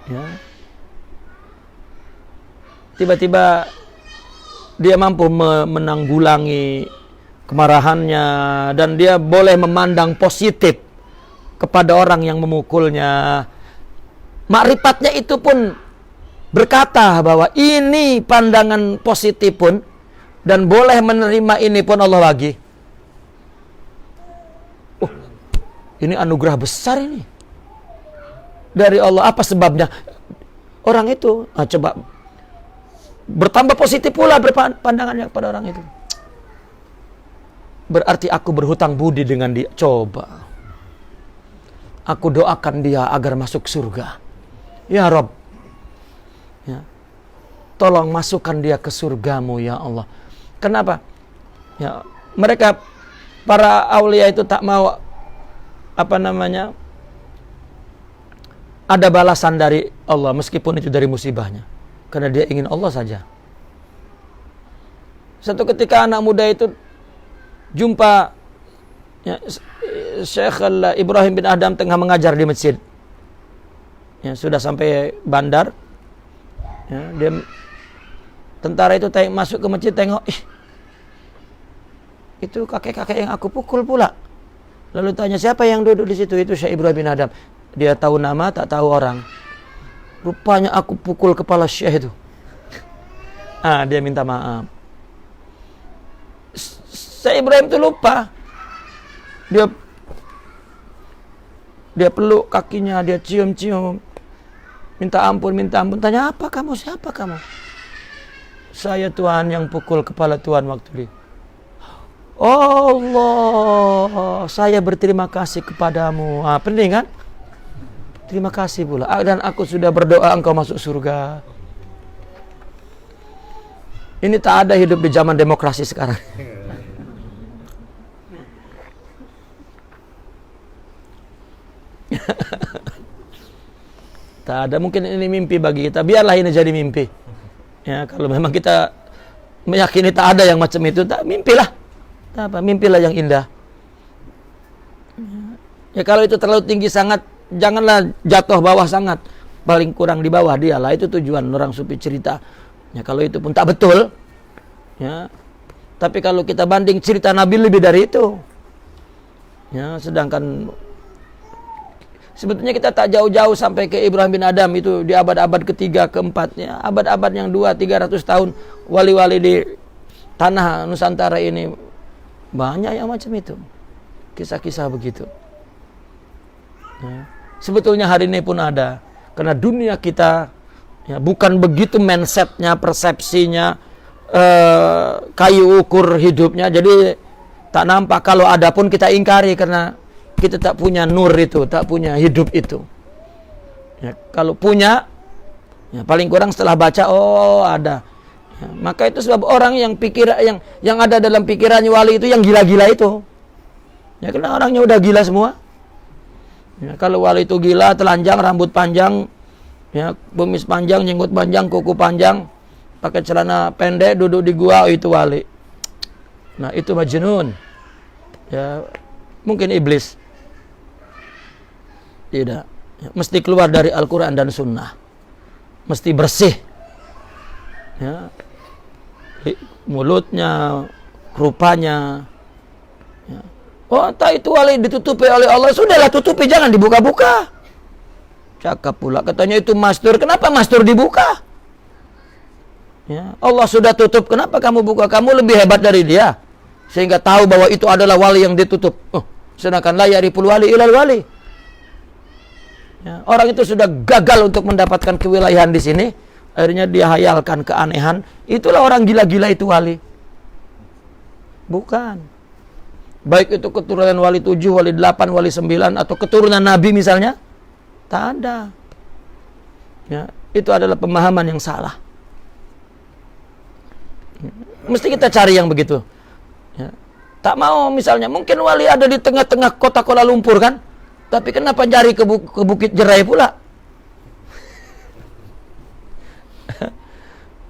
Ya. Tiba-tiba dia mampu menanggulangi kemarahannya, dan dia boleh memandang positif kepada orang yang memukulnya. Makrifatnya itu pun berkata bahwa ini pandangan positif pun, dan boleh menerima ini pun Allah bagi. Ini anugerah besar ini dari Allah. Apa sebabnya? Orang itu coba bertambah positif pula pandangannya kepada orang itu. Berarti aku berhutang budi dengan dia. Coba aku doakan dia agar masuk surga. Ya Rabb, ya, tolong masukkan dia ke surgamu ya Allah. Kenapa? Ya, mereka para aulia itu tak mau ada balasan dari Allah, meskipun itu dari musibahnya, karena dia ingin Allah saja. Satu ketika anak muda itu jumpa, ya, Syekh Ibrahim bin Adham tengah mengajar di masjid. Ya, sudah sampai bandar. Ya, tentara itu masuk ke masjid, tengok, itu kakek-kakek yang aku pukul pula. Lalu tanya, siapa yang duduk di situ? Itu Syekh Ibrahim bin Adham. Dia tahu nama, tak tahu orang. Rupanya aku pukul kepala Syekh itu. Dia minta maaf. Syekh Ibrahim itu lupa. Dia peluk kakinya, dia cium-cium. Minta ampun. Tanya, apa kamu? Siapa kamu? Saya Tuhan yang pukul kepala Tuhan waktu itu. Allah, saya berterima kasih kepadamu. Penting kan? Terima kasih pula. Dan aku sudah berdoa engkau masuk surga. Ini tak ada hidup di zaman demokrasi sekarang. Tak ada. Mungkin ini mimpi bagi kita. Biarlah ini jadi mimpi. Ya, kalau memang kita meyakini tak ada yang macam itu, tak mimpilah. Mimpilah yang indah. Ya, kalau itu terlalu tinggi sangat, janganlah jatuh bawah sangat, paling kurang di bawah dia lah. Itu tujuan orang sufi cerita. Ya, kalau itu pun tak betul, ya. Tapi kalau kita banding cerita Nabi lebih dari itu, ya. Sedangkan sebetulnya kita tak jauh-jauh sampai ke Ibrahim bin Adam itu di abad-abad ketiga, keempat, ya. Abad-abad yang 200-300 tahun wali-wali di tanah Nusantara ini banyak yang macam itu, kisah-kisah begitu. Ya. Sebetulnya hari ini pun ada, karena dunia kita ya, bukan begitu mindsetnya, persepsinya, kayu ukur hidupnya. Jadi tak nampak, kalau ada pun kita ingkari karena kita tak punya nur itu, tak punya hidup itu. Ya, kalau punya, ya, paling kurang setelah baca, oh ada. Ya, maka itu sebab orang yang yang ada dalam pikirannya wali itu yang gila-gila itu. Ya, karena orangnya udah gila semua. Ya, kalau wali itu gila, telanjang, rambut panjang, ya, kumis panjang, jenggot panjang, kuku panjang, pakai celana pendek, duduk di gua, itu wali. Nah, itu majnun. Ya, mungkin iblis. Tidak. Ya, mesti keluar dari Al-Quran dan Sunnah. Mesti bersih. Ya. Mulutnya, rupanya. Ya. Oh, entah itu wali ditutupi oleh Allah. Sudahlah, tutupi, jangan dibuka-buka. Cakap pula, katanya itu mastur. Kenapa mastur dibuka? Ya, Allah sudah tutup, kenapa kamu buka? Kamu lebih hebat dari dia, sehingga tahu bahwa itu adalah wali yang ditutup. Sedangkan la yariful wali ilal wali. Ya, orang itu sudah gagal untuk mendapatkan kewilayahan di sini, akhirnya dia hayalkan keanehan. Itulah orang gila-gila itu wali. Bukan. Baik itu keturunan wali 7, wali 8, wali 9, atau keturunan Nabi misalnya, tak ada. Ya, itu adalah pemahaman yang salah. Mesti kita cari yang begitu. Ya. Tak mau misalnya, mungkin wali ada di tengah-tengah kota Kuala Lumpur kan, tapi kenapa cari ke Bukit Jerai pula?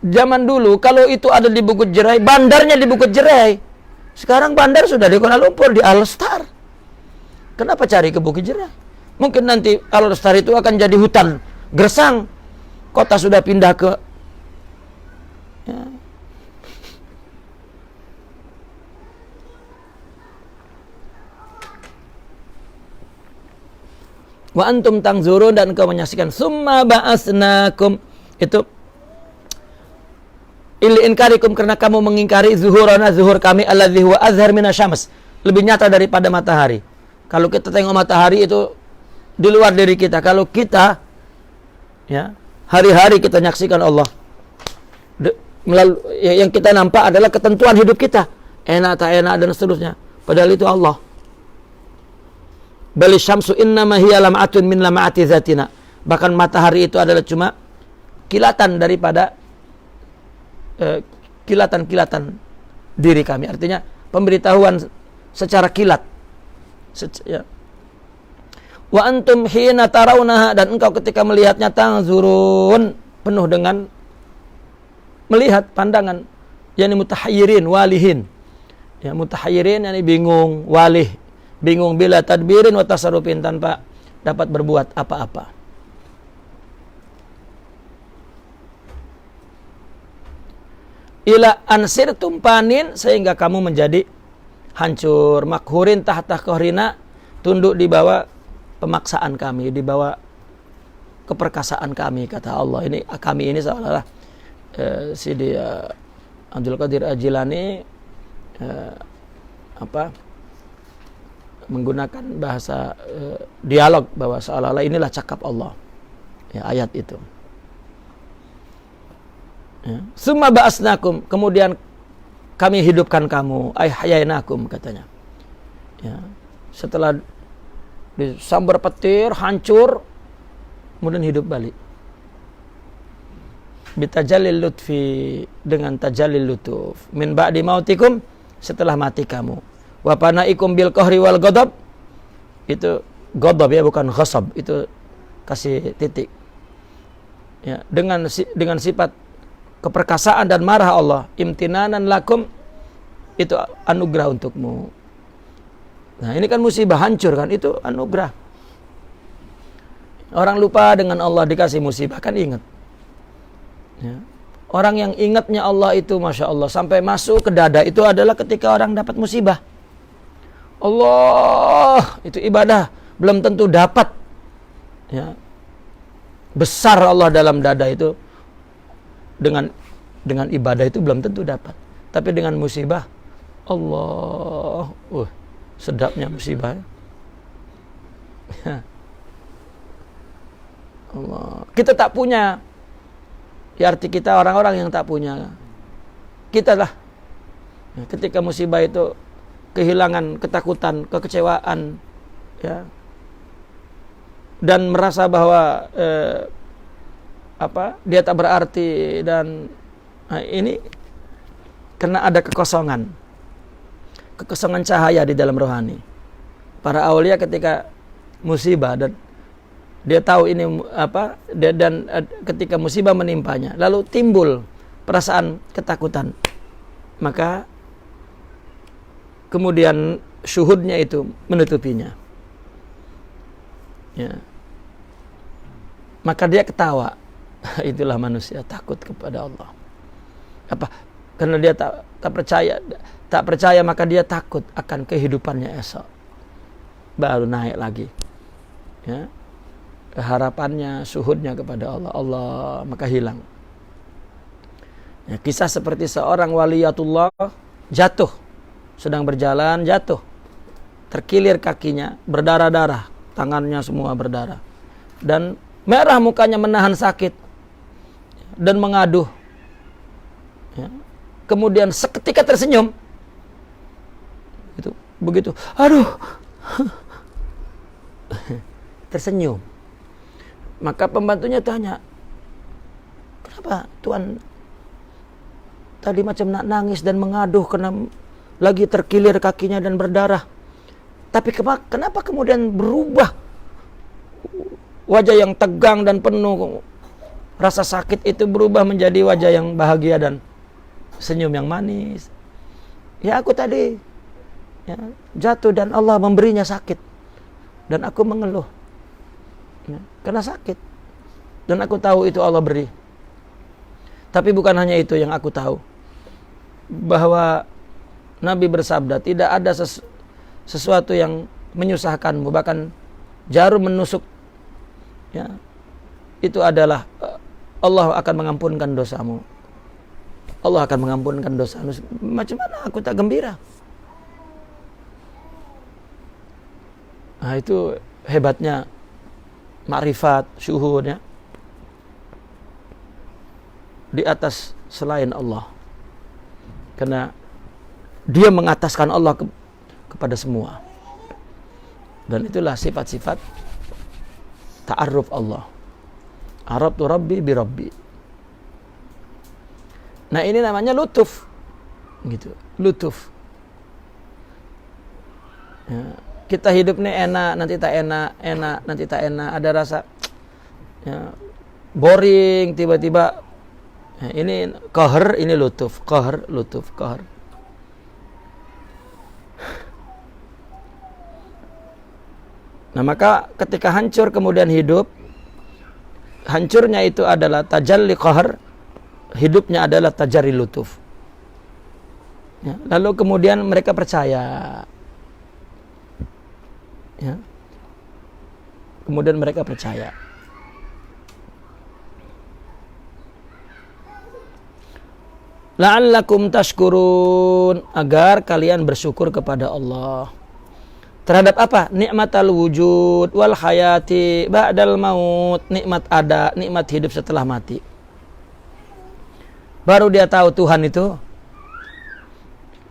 Zaman dulu kalau itu ada di Bukit Jerai, bandarnya di Bukit Jerai. Sekarang bandar sudah di Kuala Lumpur, di Al-Star. Kenapa cari ke Bukit Jerai? Mungkin nanti Al-Star itu akan jadi hutan gersang. Kota sudah pindah ke, ya. Wa antum tangzurun, dan engkau menyaksikan. Summa ba'asnakum, itu ili inkarikum, karena kamu mengingkari zuhurana, zuhur kami, alladzi huwa azhar minasyams, lebih nyata daripada matahari. Kalau kita tengok matahari itu di luar diri kita. Kalau kita, ya, hari-hari kita nyaksikan Allah, yang kita nampak adalah ketentuan hidup kita, enak tak enak dan seterusnya, padahal itu Allah. Bali syamsu innama hiya lam'atun min lam'ati zatina. Bahkan matahari itu adalah cuma kilatan daripada kilatan-kilatan diri kami. Artinya pemberitahuan secara kilat. Ya. Wa antum hina tarawnaha, dan engkau ketika melihatnya tangzurun, penuh dengan melihat pandangan, yakni mutahayyirin walihin. Ya, mutahayyirin yakni bingung, walih bingung bila tadbirin wa tasarrufin, tanpa dapat berbuat apa-apa. Ila ansir tumpanin, sehingga kamu menjadi hancur. Makhurin tahta qahrina, tunduk di bawah pemaksaan kami, di bawah keperkasaan kami, kata Allah. Ini kami ini seolah-olah Sidi Abdul Qadir Al-Jilani menggunakan bahasa dialog, bahwa seolah-olah inilah cakap Allah, ya, ayat itu. Ya. Summa ba'asnakum, kemudian kami hidupkan kamu, ay hayainakum, katanya. Ya. Setelah disambar petir, hancur, kemudian hidup balik. Bitajallil lutfi, dengan tajallil lutuf. Min ba'di mautikum, setelah mati kamu. Wa panaikum bil qahri wal ghadab, itu ghadab ya, bukan ghasab, itu kasih titik. Ya, dengan sifat keperkasaan dan marah Allah, imtinanan lakum, itu anugerah untukmu. Nah, ini kan musibah, hancur kan, itu anugerah. Orang lupa dengan Allah dikasih musibah kan ingat. Ya. Orang yang ingatnya Allah itu Masya Allah sampai masuk ke dada itu adalah ketika orang dapat musibah. Allah itu ibadah belum tentu dapat. Ya. Besar Allah dalam dada itu dengan ibadah itu belum tentu dapat. Tapi dengan musibah Allah, sedapnya musibah. Ya. Allah. Kita tak punya. Ya, arti kita orang-orang yang tak punya. Kita lah. Ya, ketika musibah itu kehilangan, ketakutan, kekecewaan, ya, dan merasa bahwa dia tak berarti dan ini karena ada kekosongan cahaya di dalam rohani. Para aulia ketika musibah dan dia tahu ini dan ketika musibah menimpanya, lalu timbul perasaan ketakutan, maka kemudian syuhudnya itu menutupinya. Ya. Maka dia ketawa. Itulah manusia takut kepada Allah. Karena dia tak percaya maka dia takut akan kehidupannya esok. Baru naik lagi. Ya. Harapannya, syuhudnya kepada Allah, maka hilang. Ya, kisah seperti seorang waliyatullah jatuh, sedang berjalan jatuh, terkilir kakinya, berdarah-darah, tangannya semua berdarah, dan merah mukanya menahan sakit dan mengaduh. Ya. Kemudian seketika tersenyum. Begitu, aduh, tersenyum. Maka pembantunya tanya, kenapa Tuan tadi macam nak nangis dan mengaduh karena lagi terkilir kakinya dan berdarah. Tapi kenapa kemudian berubah wajah yang tegang dan penuh rasa sakit itu berubah menjadi wajah yang bahagia dan senyum yang manis? Ya aku tadi jatuh dan Allah memberinya sakit dan aku mengeluh. Karena sakit. Dan aku tahu itu Allah beri. Tapi bukan hanya itu yang aku tahu. Bahwa Nabi bersabda, tidak ada sesuatu yang menyusahkanmu. Bahkan jarum menusuk. Ya, itu adalah Allah akan mengampunkan dosamu. Allah akan mengampunkan dosamu. Macam mana aku tak gembira? Nah, itu hebatnya makrifat, syuhudnya di atas selain Allah, karena dia mengataskan Allah kepada semua, dan itulah sifat-sifat ta'arruf Allah. Arabtu Rabbi bi Rabbi. Nah ini namanya lutuf, gitu, lutuf. Ya. Kita hidup nih enak, nanti tak enak, nanti tak enak. Ada rasa boring, tiba-tiba ini qahr, ini lutuf, qahr, lutuf, qahr. Nah maka ketika hancur kemudian hidup, hancurnya itu adalah tajalli qahr, hidupnya adalah tajarri lutuf. Ya, lalu kemudian mereka percaya. Ya. Kemudian mereka percaya. La'allakum tashkurun, agar kalian bersyukur kepada Allah. Terhadap apa? Nikmatal wujud wal hayati ba'dal maut, nikmat ada, nikmat hidup setelah mati. Baru dia tahu Tuhan itu.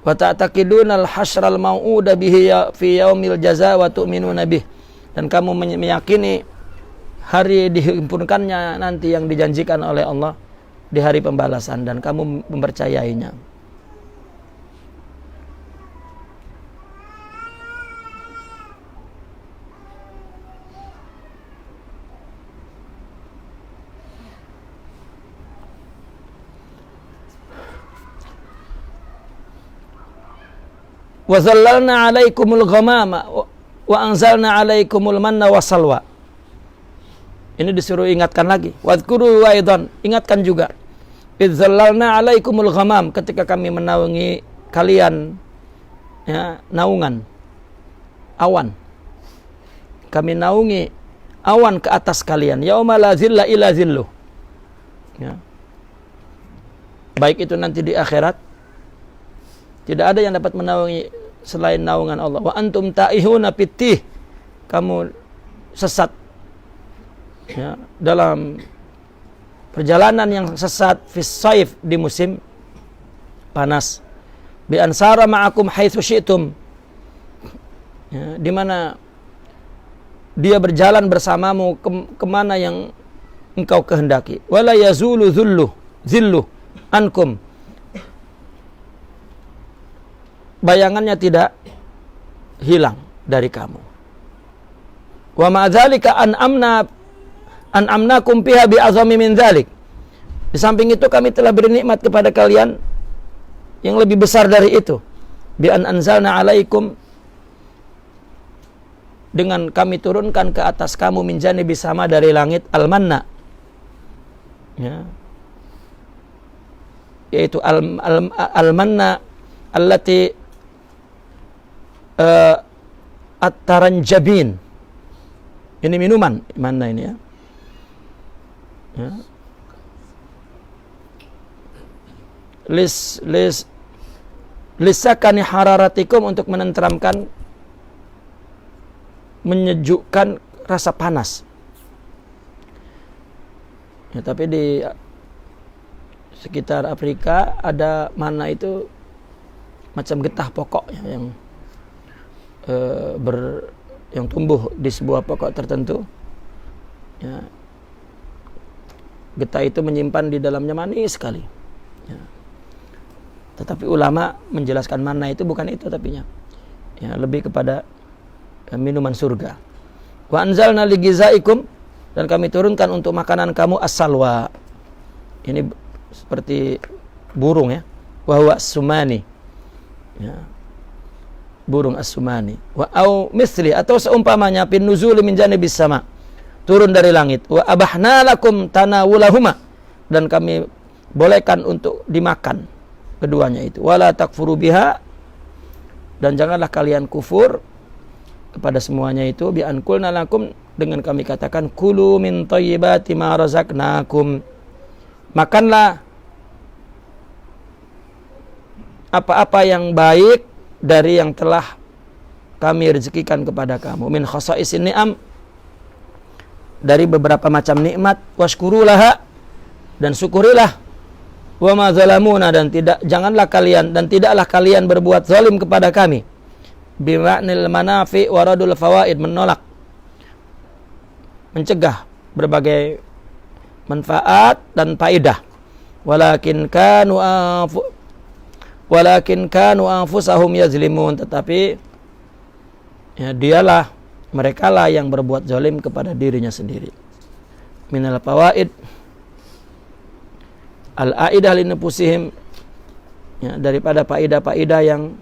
Wa ta'taqidunal hasyral mau'uda bihi fi yaumil jaza wa tu'minuna bih. Dan kamu meyakini hari dihimpunkannya nanti yang dijanjikan oleh Allah di hari pembalasan, dan kamu mempercayainya. Wa zallalna 'alaikumul ghamama wa anzalna 'alaikumul manna wassalwa. Ini disuruh ingatkan lagi. Wadhkuru aidan, ingatkan juga. Idzallalna 'alaikumul ghamam, ketika kami menaungi kalian, ya, naungan awan. Kami naungi awan ke atas kalian. Yauma la zilla illa zilluh. Ya. Baik itu nanti di akhirat, tidak ada yang dapat menaungi selain naungan Allah. Wa antum ta'ihuna pitih, kamu sesat, ya, dalam perjalanan yang sesat fis saif, di musim panas. Bi ansara ma'akum haitsu syi'tum, ya, di mana dia berjalan bersamamu kemana yang engkau kehendaki. Wala yazulu zillu ankum, bayangannya tidak hilang dari kamu. Wa ma'adzalika an'amnakum fiha bi'azami min dzalik. Di samping itu kami telah beri nikmat kepada kalian yang lebih besar dari itu. Bi an anzalna 'alaikum, dengan kami turunkan ke atas kamu min janibi sama, dari langit, al-manna, ya, yaitu al-manna allati at-taranjabin. Ini minuman, manna ini, ya. Ya. Lisakani hararatikum, untuk menenteramkan, menyejukkan rasa panas. Ya, tapi di sekitar Afrika ada mana itu macam getah pokok, ya, yang tumbuh di sebuah pokok tertentu. Ya. Getah itu menyimpan di dalamnya manis sekali. Ya. Tetapi ulama menjelaskan mana itu bukan itu tapinya. Ya, lebih kepada minuman surga. Wa anzalna ligizaikum, dan kami turunkan untuk makanan kamu as-salwa. Ini seperti burung, ya. Wa huwa as-sumani. Ya. Burung as-sumani. Wa au misli, atau seumpamanya pin nuzuli min janibis sama, turun dari langit. Wa abahna lakum tanawulahuma, dan kami bolehkan untuk dimakan keduanya itu. Wala takfuru biha, dan janganlah kalian kufur kepada semuanya itu. Bi an qulna lakum, dengan kami katakan, kulu min thayyibati ma razaqnakum, makanlah apa-apa yang baik dari yang telah kami rezekikan kepada kamu. Min khasaisin ni'am, dari beberapa macam nikmat. Washkurulaha, dan syukurilah. Wa ma zalamuna, dan tidaklah kalian berbuat zalim kepada kami. Bima'nil manafi waradul fawaid, menolak, mencegah berbagai manfaat dan faedah. Walakin kanu anfusahum yazlimun, tetapi, ya, mereka lah yang berbuat zalim kepada dirinya sendiri. Minal fawaid al-aidah li nufusihim, ya, daripada faedah-faedah yang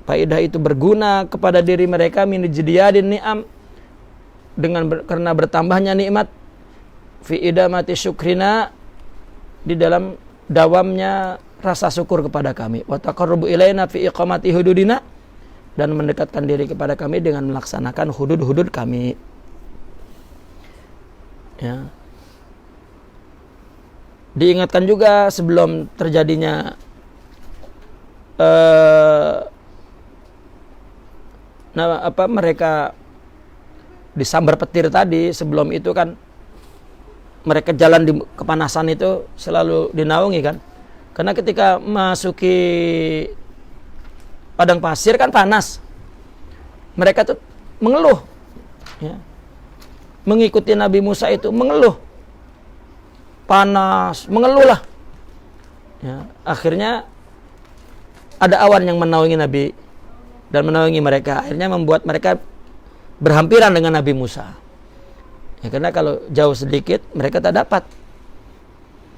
faedah itu berguna kepada diri mereka. Min jidyadin ni'am, karena bertambahnya nikmat. Fi idamati syukrina, di dalam dawamnya rasa syukur kepada kami. Wa taqarrubu ilaina fi iqamati hududina, dan mendekatkan diri kepada kami dengan melaksanakan hudud-hudud kami. Ya. Diingatkan juga sebelum terjadinya mereka disambar petir tadi. Sebelum itu kan mereka jalan di kepanasan itu selalu dinaungi kan. Karena ketika masuki padang pasir kan panas. Mereka tuh mengeluh, ya. Mengikuti Nabi Musa itu mengeluh. Panas, mengeluh lah. Ya, akhirnya ada awan yang menaungi Nabi dan menaungi mereka. Akhirnya membuat mereka berhampiran dengan Nabi Musa. Ya, karena kalau jauh sedikit mereka tak dapat.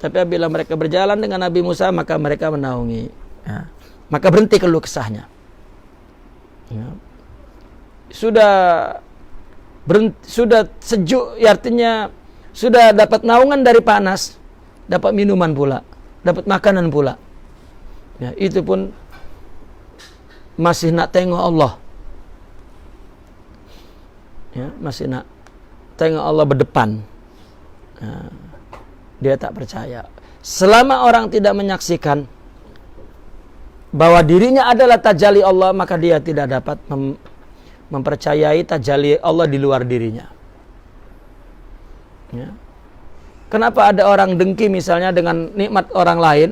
Tapi apabila mereka berjalan dengan Nabi Musa, maka mereka menaungi. Ya. Maka berhenti keluh kesahnya. Ya. Sudah sejuk, artinya Sudah dapat naungan dari panas, dapat minuman pula, dapat makanan pula. Ya, itu pun masih nak tengok Allah. Ya, masih nak tengok Allah berdepan. Nah, dia tak percaya. Selama orang tidak menyaksikan bahwa dirinya adalah tajalli Allah, maka dia tidak dapat mempercayai tajalli Allah di luar dirinya. Ya. Kenapa ada orang dengki misalnya dengan nikmat orang lain?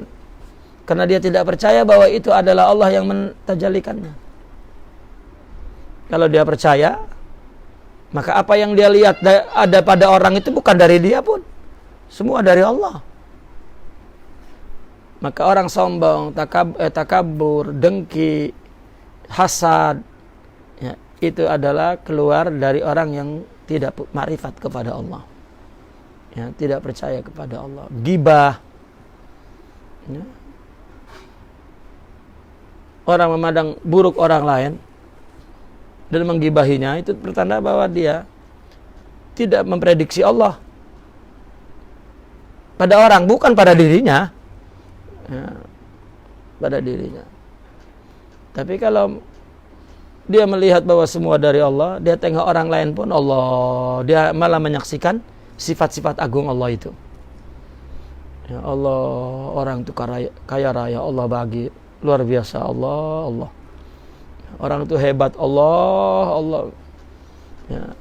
Karena dia tidak percaya bahwa itu adalah Allah yang mentajalikannya. Kalau dia percaya, maka apa yang dia lihat ada pada orang itu bukan dari dia pun, semua dari Allah. Maka orang sombong, takabur, dengki, hasad, ya, itu adalah keluar dari orang yang tidak makrifat kepada Allah, ya, tidak percaya kepada Allah. Gibah, ya. Orang memandang buruk orang lain dan menggibahinya, itu pertanda bahwa dia tidak memprediksi Allah pada orang, bukan pada dirinya, ya, pada dirinya. Tapi kalau dia melihat bahwa semua dari Allah, dia tengok orang lain pun Allah, dia malah menyaksikan sifat-sifat agung Allah itu. Ya Allah, orang itu kaya raya, Allah bagi, luar biasa, Allah. Orang itu hebat, Allah. Ya.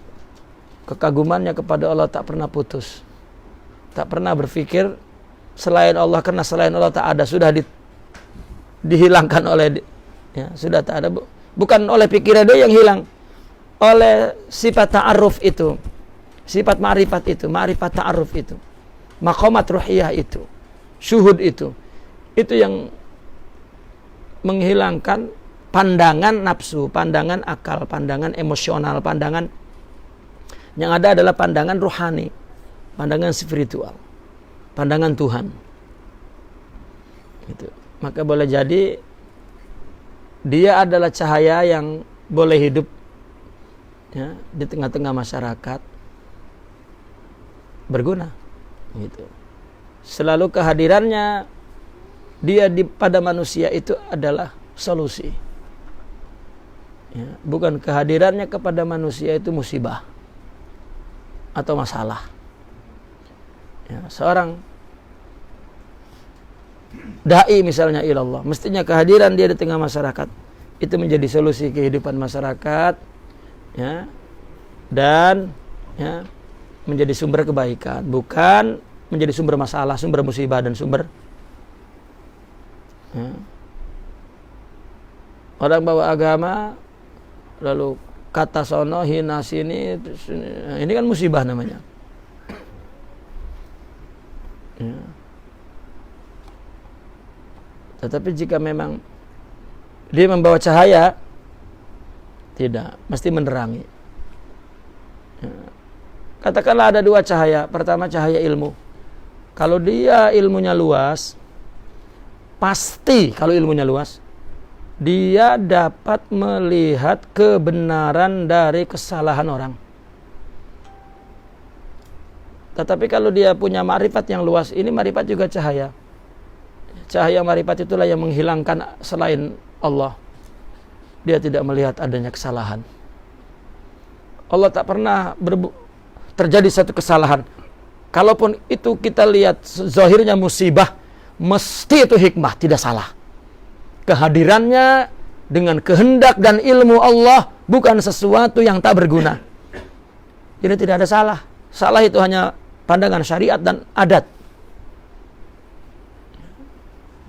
Kekagumannya kepada Allah tak pernah putus. Tak pernah berpikir selain Allah, karena selain Allah tak ada, sudah dihilangkan oleh, ya, sudah tak ada. Bukan oleh pikiran dia yang hilang, oleh sifat ta'aruf itu, sifat ma'rifat itu, ma'rifat ta'aruf itu, maqamat ruhiyah itu, syuhud itu yang menghilangkan pandangan nafsu, pandangan akal, pandangan emosional, pandangan yang ada adalah pandangan rohani, pandangan spiritual, pandangan Tuhan. Gitu. Maka boleh jadi dia adalah cahaya yang boleh hidup, ya, di tengah-tengah masyarakat, berguna. Gitu. Selalu kehadirannya dia pada manusia itu adalah solusi. Ya, bukan kehadirannya kepada manusia itu musibah atau masalah. Ya, seorang dai misalnya ilallah, mestinya kehadiran dia di tengah masyarakat itu menjadi solusi kehidupan masyarakat, ya, dan, ya, menjadi sumber kebaikan, bukan menjadi sumber masalah, sumber musibah, dan sumber, ya. Orang bawa agama lalu kata sono, hina sini, ini kan musibah namanya. Ya. Tetapi jika memang dia membawa cahaya, tidak, mesti menerangi. Ya. Katakanlah ada dua cahaya. Pertama cahaya ilmu. Kalau dia ilmunya luas, pasti kalau ilmunya luas, dia dapat melihat kebenaran dari kesalahan orang. Tetapi kalau dia punya ma'rifat yang luas, ini ma'rifat juga cahaya. Cahaya ma'rifat itulah yang menghilangkan selain Allah. Dia tidak melihat adanya kesalahan. Allah tak pernah terjadi satu kesalahan. Kalaupun itu kita lihat zahirnya musibah, mesti itu hikmah, tidak salah. Kehadirannya dengan kehendak dan ilmu Allah, bukan sesuatu yang tak berguna. Jadi tidak ada salah. Salah itu hanya pandangan syariat dan adat.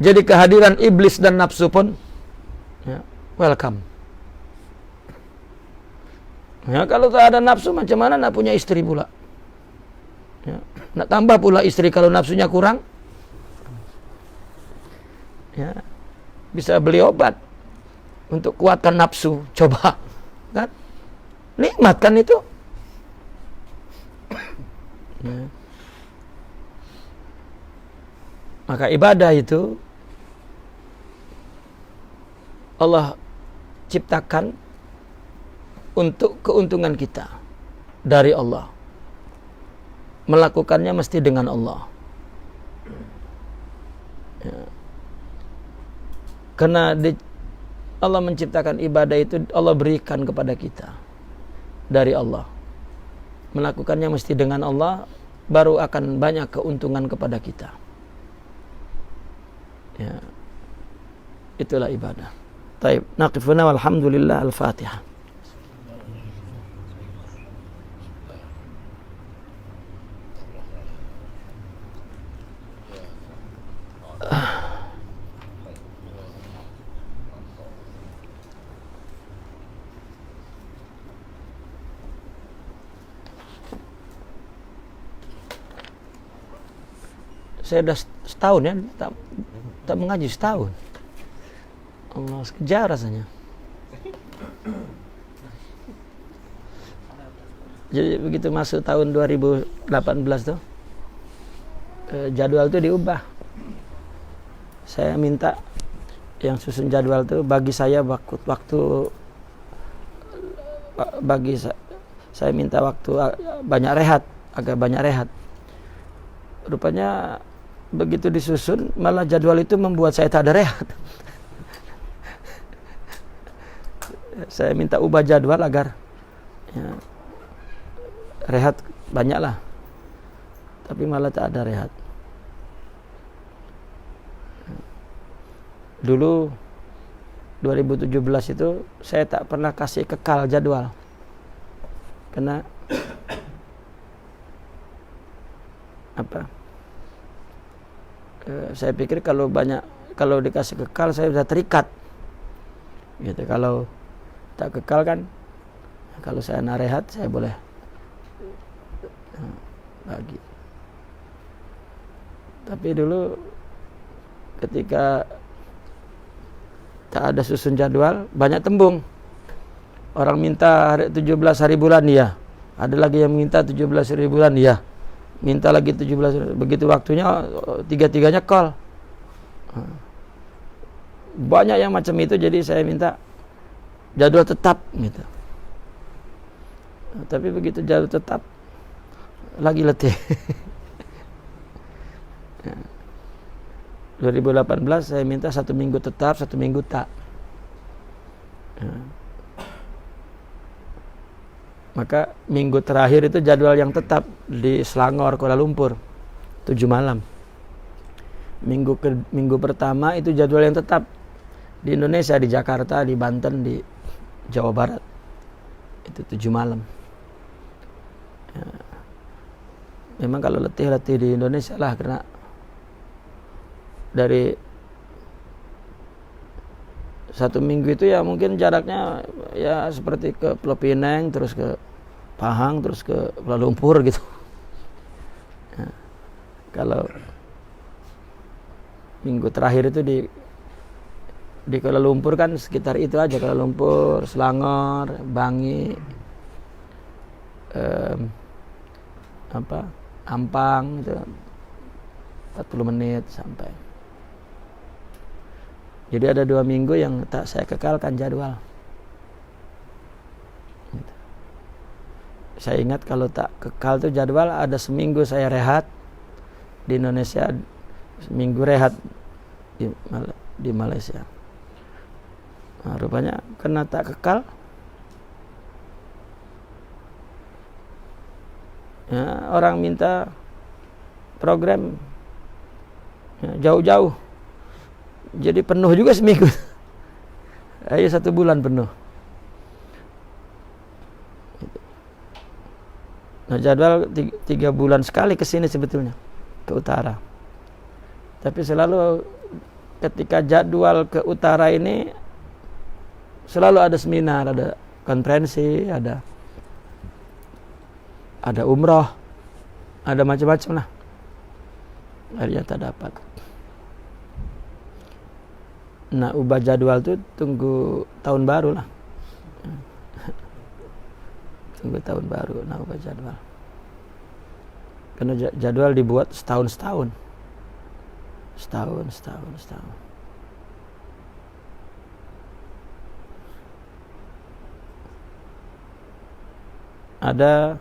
Jadi kehadiran iblis dan nafsu pun, ya, welcome. Ya, kalau tak ada nafsu, macam mana nak punya istri pula? Ya, nak tambah pula istri kalau nafsunya kurang. Ya, bisa beli obat untuk kuatkan nafsu, coba, kan? Nikmat kan itu? Ya. Maka ibadah itu Allah ciptakan untuk keuntungan kita dari Allah. melakukannya mesti dengan Allah. Ya. Karena Allah menciptakan ibadah itu, Allah berikan kepada kita dari Allah. Melakukannya mesti dengan Allah, baru akan banyak keuntungan kepada kita. Ya. Itulah ibadah. Taib, naqifuna walhamdulillah, al-Fatihah. Saya sudah setahun ya, tak mengaji setahun. Allah, sekejap rasanya. Jadi begitu masuk tahun 2018 tuh, jadwal tuh diubah. Saya minta yang susun jadwal tuh bagi saya waktu bagi saya minta waktu banyak rehat, agak banyak rehat. Rupanya begitu disusun, malah jadwal itu membuat saya tak ada rehat. Saya minta ubah jadwal agar ya, rehat banyaklah, tapi malah tak ada rehat. Dulu 2017 itu saya tak pernah kasih kekal jadwal, karena saya pikir kalau dikasih kekal saya sudah terikat gitu. Kalau tak kekal kan, kalau saya nak rehat saya boleh bagi. Tapi dulu ketika tak ada susun jadwal, banyak tembung. Orang minta 17 hari bulan, ya. Ada lagi yang minta 17 hari bulan, ya. Minta lagi 17, begitu waktunya tiga-tiganya call. Banyak yang macam itu, jadi saya minta jadwal tetap gitu. Tapi begitu jadwal tetap, lagi letih. 2018 saya minta 1 minggu tetap, 1 minggu tak. Maka minggu terakhir itu jadwal yang tetap di Selangor, Kuala Lumpur, 7 malam. Minggu pertama itu jadwal yang tetap di Indonesia, di Jakarta, di Banten, di Jawa Barat. Itu 7 malam. Ya. Memang kalau letih di Indonesia lah, karena dari 1 minggu itu ya mungkin jaraknya ya seperti ke Pulau Pinang, terus ke Pahang, terus ke Kuala Lumpur gitu. Ya. Kalau minggu terakhir itu di Kuala Lumpur kan sekitar itu aja, Kuala Lumpur, Selangor, Bangi, Ampang itu 40 menit sampai. Jadi ada 2 minggu yang tak saya kekalkan jadwal. Gitu. Saya ingat kalau tak kekal tuh jadwal, ada seminggu saya rehat di Indonesia, seminggu rehat di Malaysia. Nah, rupanya karena tak kekal, ya, orang minta program ya, jauh-jauh. Jadi penuh juga seminggu. Ayo 1 bulan penuh. Nah, jadwal 3 bulan sekali ke sini sebetulnya, ke utara. Tapi selalu ketika jadwal ke utara ini selalu ada seminar, ada konferensi, ada umroh, ada macam-macam lah. Akhirnya tak dapat. Nah, ubah jadwal tuh tunggu tahun baru lah. Tunggu tahun baru, nah ubah jadwal. Karena jadwal dibuat setahun. Ada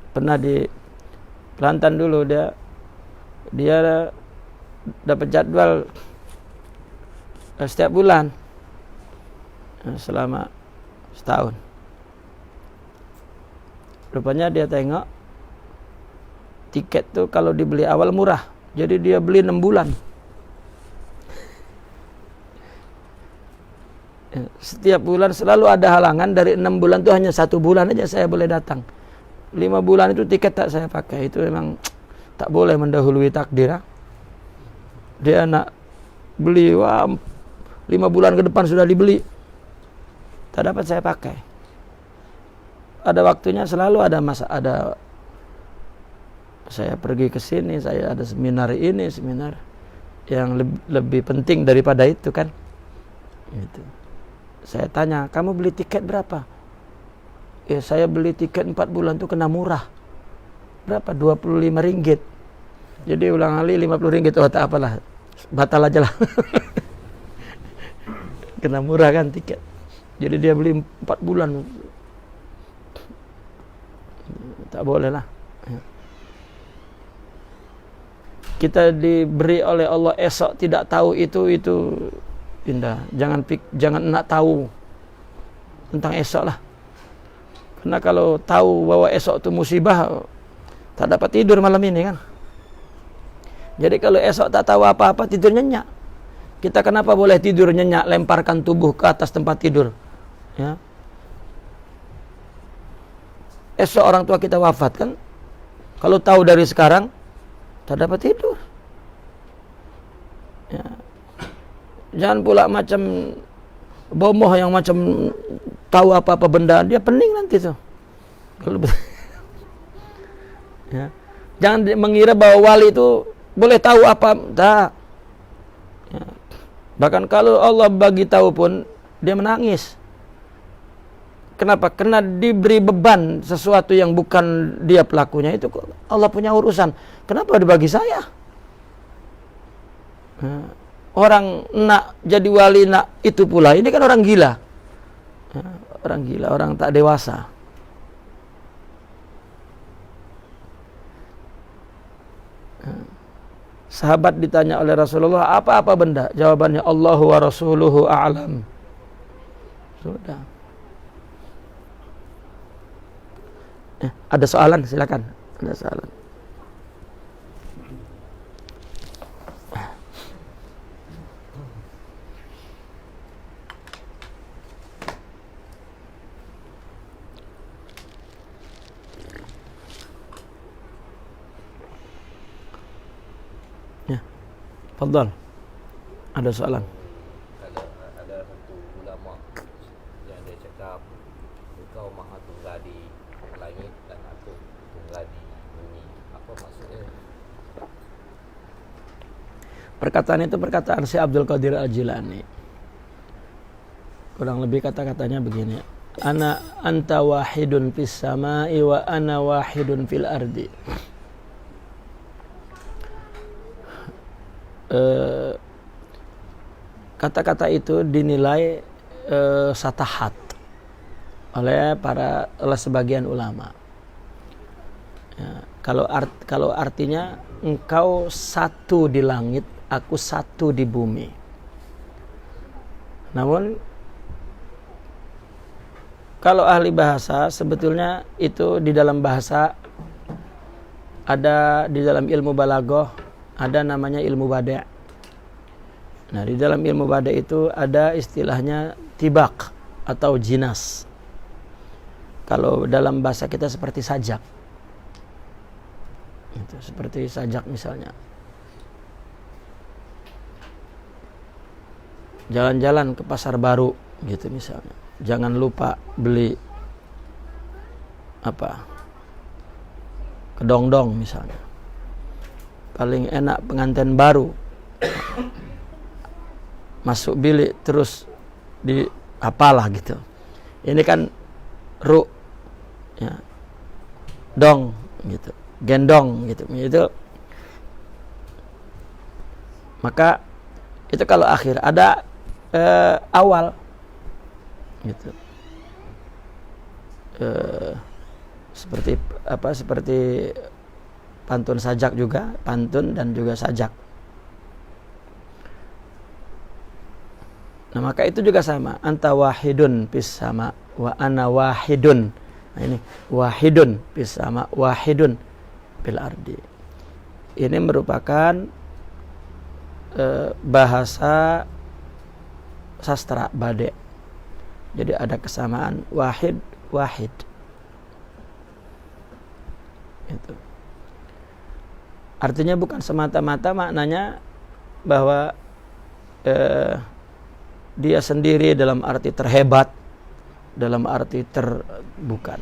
pernah Pelantan dulu, dia dapat jadwal setiap bulan selama setahun. Rupanya dia tengok tiket tuh kalau dibeli awal murah, jadi dia beli 6 bulan. Setiap bulan selalu ada halangan. Dari 6 bulan tuh hanya 1 bulan aja saya boleh datang. 5 bulan itu tiket tak saya pakai. Itu memang tak boleh mendahului takdir. Dia nak beli, 5 bulan ke depan sudah dibeli, tak dapat saya pakai. Ada waktunya, selalu ada saya pergi ke sini, saya ada seminar ini, seminar yang lebih penting daripada itu kan. Gitu. Saya tanya, kamu beli tiket berapa? Ya saya beli tiket 4 bulan tuh kena murah. Berapa? 25 ringgit. Jadi ulang kali 50 ringgit. Oh tak apalah, batal aja lah. Kena murah kan tiket. Jadi dia beli 4 bulan. Tak boleh lah. Kita diberi oleh Allah esok tidak tahu itu indah. Jangan nak tahu tentang esok lah. Karena kalau tahu bahwa esok itu musibah, tak dapat tidur malam ini kan. Jadi kalau esok tak tahu apa-apa, tidur nyenyak. Kita kenapa boleh tidur nyenyak, lemparkan tubuh ke atas tempat tidur? Ya. Esok orang tua kita wafat kan. Kalau tahu dari sekarang, tak dapat tidur. Ya. Jangan pula macam bomoh yang macam tahu apa-apa benda, dia pening nanti tuh. Ya. Jangan mengira bahwa wali itu boleh tahu apa, tak. Ya. Bahkan kalau Allah bagi tahu pun dia menangis. Kenapa? Karena diberi beban sesuatu yang bukan dia pelakunya, itu Allah punya urusan. Kenapa dibagi saya? Ya. Orang nak jadi wali nak itu pula, ini kan orang gila. Ya, orang gila, orang tak dewasa. Ya. Sahabat ditanya oleh Rasulullah, apa-apa benda? Jawabannya, Allahu wa rasuluhu a'lam. Sudah. Ada soalan, silakan. Ada soalan. Ya. Fadhal. Ada soalan. Ada satu ulama yang dia cakap, engkau maha tunggal di langit dan aku tunggal di bumi. Apa maksudnya? Perkataan itu perkataan Syekh Abdul Qadir Al-Jilani. Kurang lebih kata-katanya begini. Anta wahidun fis samai wa ana wahidun fil ardi. Kata-kata itu dinilai satahat oleh sebagian ulama. Ya, kalau artinya engkau satu di langit, aku satu di bumi. Namun kalau ahli bahasa, sebetulnya itu di dalam bahasa ada, di dalam ilmu balaghah ada namanya ilmu bada'. Nah, di dalam ilmu bada' itu ada istilahnya tibak atau jinas. Kalau dalam bahasa kita seperti sajak. Itu seperti sajak misalnya. Jalan-jalan ke pasar baru gitu misalnya. Jangan lupa beli kedongdong misalnya. Paling enak pengantin baru. Masuk bilik terus di apalah gitu. Ini kan ya, dong gitu, gendong gitu. Itu maka itu kalau akhir ada awal gitu. Seperti pantun sajak juga, pantun dan juga sajak. Nah, maka itu juga sama. Anta wahidun fis sama wa ana wahidun. Nah, ini wahidun fis sama wahidun fil ardi. Ini merupakan bahasa sastra Bade. Jadi ada kesamaan wahid wahid. Itu. Artinya bukan semata-mata maknanya bahwa dia sendiri dalam arti terhebat, dalam arti bukan.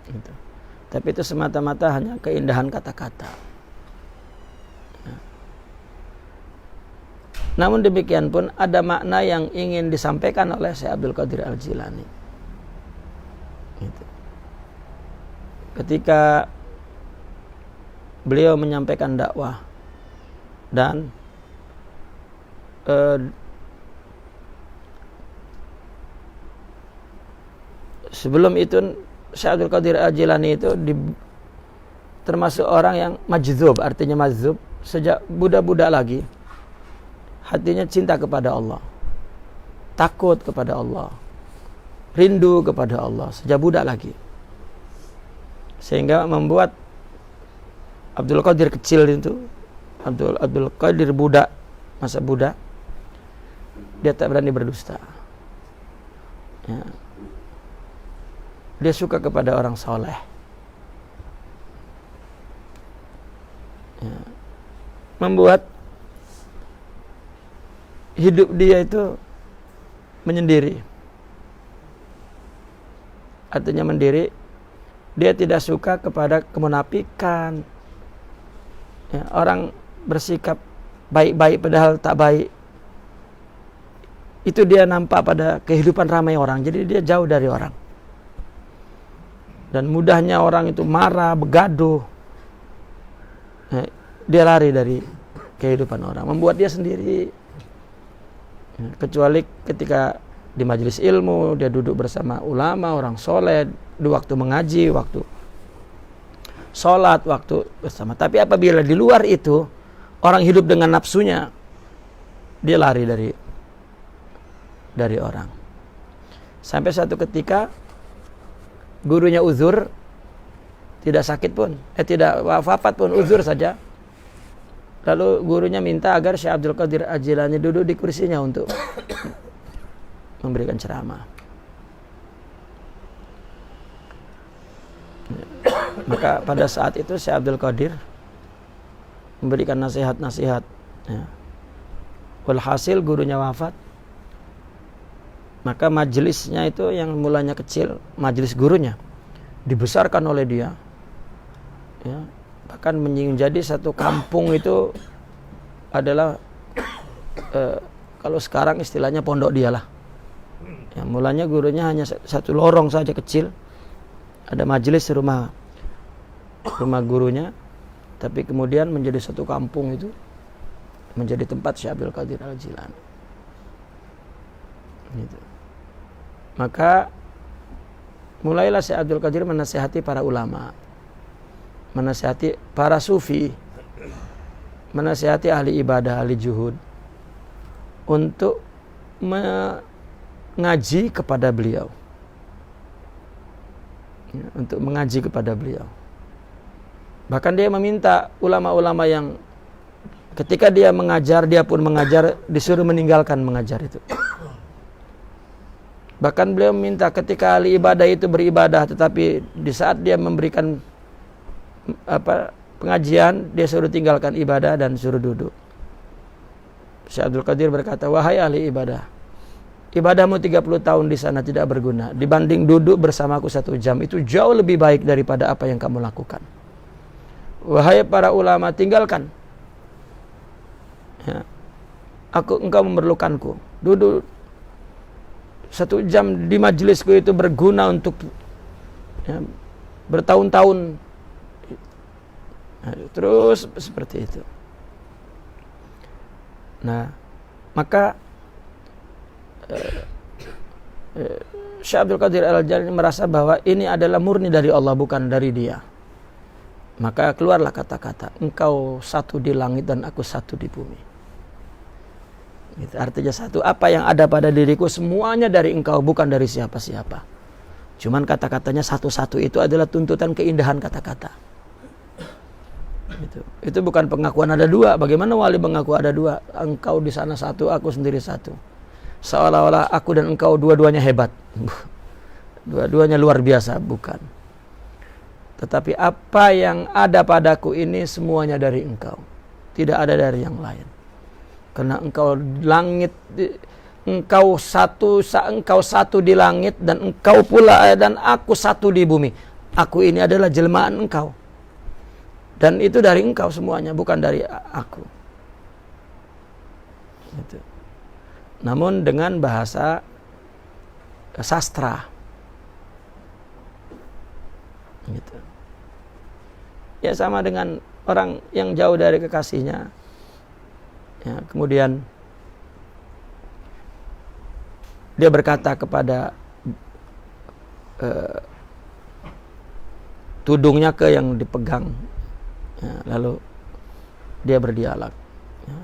Gitu. Tapi itu semata-mata hanya keindahan kata-kata. Nah. Namun demikian pun ada makna yang ingin disampaikan oleh Syekh Abdul Qadir Al-Jilani. Gitu. Ketika beliau menyampaikan dakwah dan sebelum itu Syekh Abdul Qadir Al-Jilani itu termasuk orang yang majdzub, artinya majdzub sejak budak-budak lagi. Hatinya cinta kepada Allah, takut kepada Allah, rindu kepada Allah sejak budak lagi. Sehingga membuat Abdul Qadir kecil itu, Abdul Qadir budak, masa budak, dia tak berani berdusta. Ya. Dia suka kepada orang soleh. Ya. Membuat hidup dia itu menyendiri. Artinya mendiri. Dia tidak suka kepada kemunafikan. Ya, orang bersikap baik-baik padahal tak baik. Itu dia nampak pada kehidupan ramai orang. Jadi dia jauh dari orang. Dan mudahnya orang itu marah, begaduh. Nah, dia lari dari kehidupan orang. Membuat dia sendiri. Kecuali ketika di majelis ilmu, dia duduk bersama ulama, orang soleh, di waktu mengaji, waktu sholat, waktu bersama. Tapi apabila di luar itu, orang hidup dengan nafsunya, dia lari dari orang. Sampai suatu ketika gurunya uzur, tidak sakit pun, tidak wafat pun, uzur saja. Lalu gurunya minta agar Syekh Abdul Qadir Al-Jilani duduk di kursinya untuk memberikan ceramah. Maka pada saat itu Syekh Abdul Qadir memberikan nasihat-nasihat. Ya. Walhasil gurunya wafat. Maka majelisnya itu yang mulanya kecil, majelis gurunya dibesarkan oleh dia. Ya, bahkan menjadi satu kampung itu adalah kalau sekarang istilahnya pondok dia lah. Ya, mulanya gurunya hanya satu lorong saja kecil. Ada majelis rumah gurunya, tapi kemudian menjadi satu kampung itu menjadi tempat Syekh Abdul Qadir Al-Jilani. Gitu. Maka mulailah Syekh Abdul Qadir menasihati para ulama, menasihati para sufi, menasihati ahli ibadah, ahli juhud untuk mengaji kepada beliau. Ya, untuk mengaji kepada beliau. Bahkan dia meminta ulama-ulama yang ketika dia mengajar, dia pun mengajar, disuruh meninggalkan mengajar itu. Bahkan beliau meminta ketika ahli ibadah itu beribadah, tetapi di saat dia memberikan pengajian, dia suruh tinggalkan ibadah dan suruh duduk. Syekh Abdul Qadir berkata, wahai ahli ibadah, ibadahmu 30 tahun di sana tidak berguna. Dibanding duduk bersamaku 1 jam, itu jauh lebih baik daripada apa yang kamu lakukan. Wahai para ulama, tinggalkan. Ya. Engkau memerlukanku. Duduk 1 jam di majelisku itu berguna untuk bertahun-tahun. Nah, terus seperti itu. Nah, maka Syekh Abdul Qadir Al-Jilani merasa bahwa ini adalah murni dari Allah, bukan dari dia. Maka keluarlah kata-kata, engkau satu di langit dan aku satu di bumi. Gitu. Artinya satu, apa yang ada pada diriku semuanya dari engkau, bukan dari siapa-siapa. Cuman kata-katanya satu-satu itu adalah tuntutan keindahan kata-kata. Itu bukan pengakuan ada dua. Bagaimana wali mengaku ada dua? Engkau di sana satu, aku sendiri satu. Seolah-olah aku dan engkau dua-duanya hebat. Dua-duanya luar biasa, bukan. Tetapi apa yang ada padaku ini semuanya dari engkau. Tidak ada dari yang lain. Karena engkau langit, engkau satu di langit dan engkau pula dan aku satu di bumi. Aku ini adalah jelmaan engkau. Dan itu dari engkau semuanya, bukan dari aku. Gitu. Namun dengan bahasa sastra. Gitu. Ya sama dengan orang yang jauh dari kekasihnya. Ya, kemudian dia berkata kepada tudungnya ke yang dipegang. Ya, lalu dia berdialog. Ya.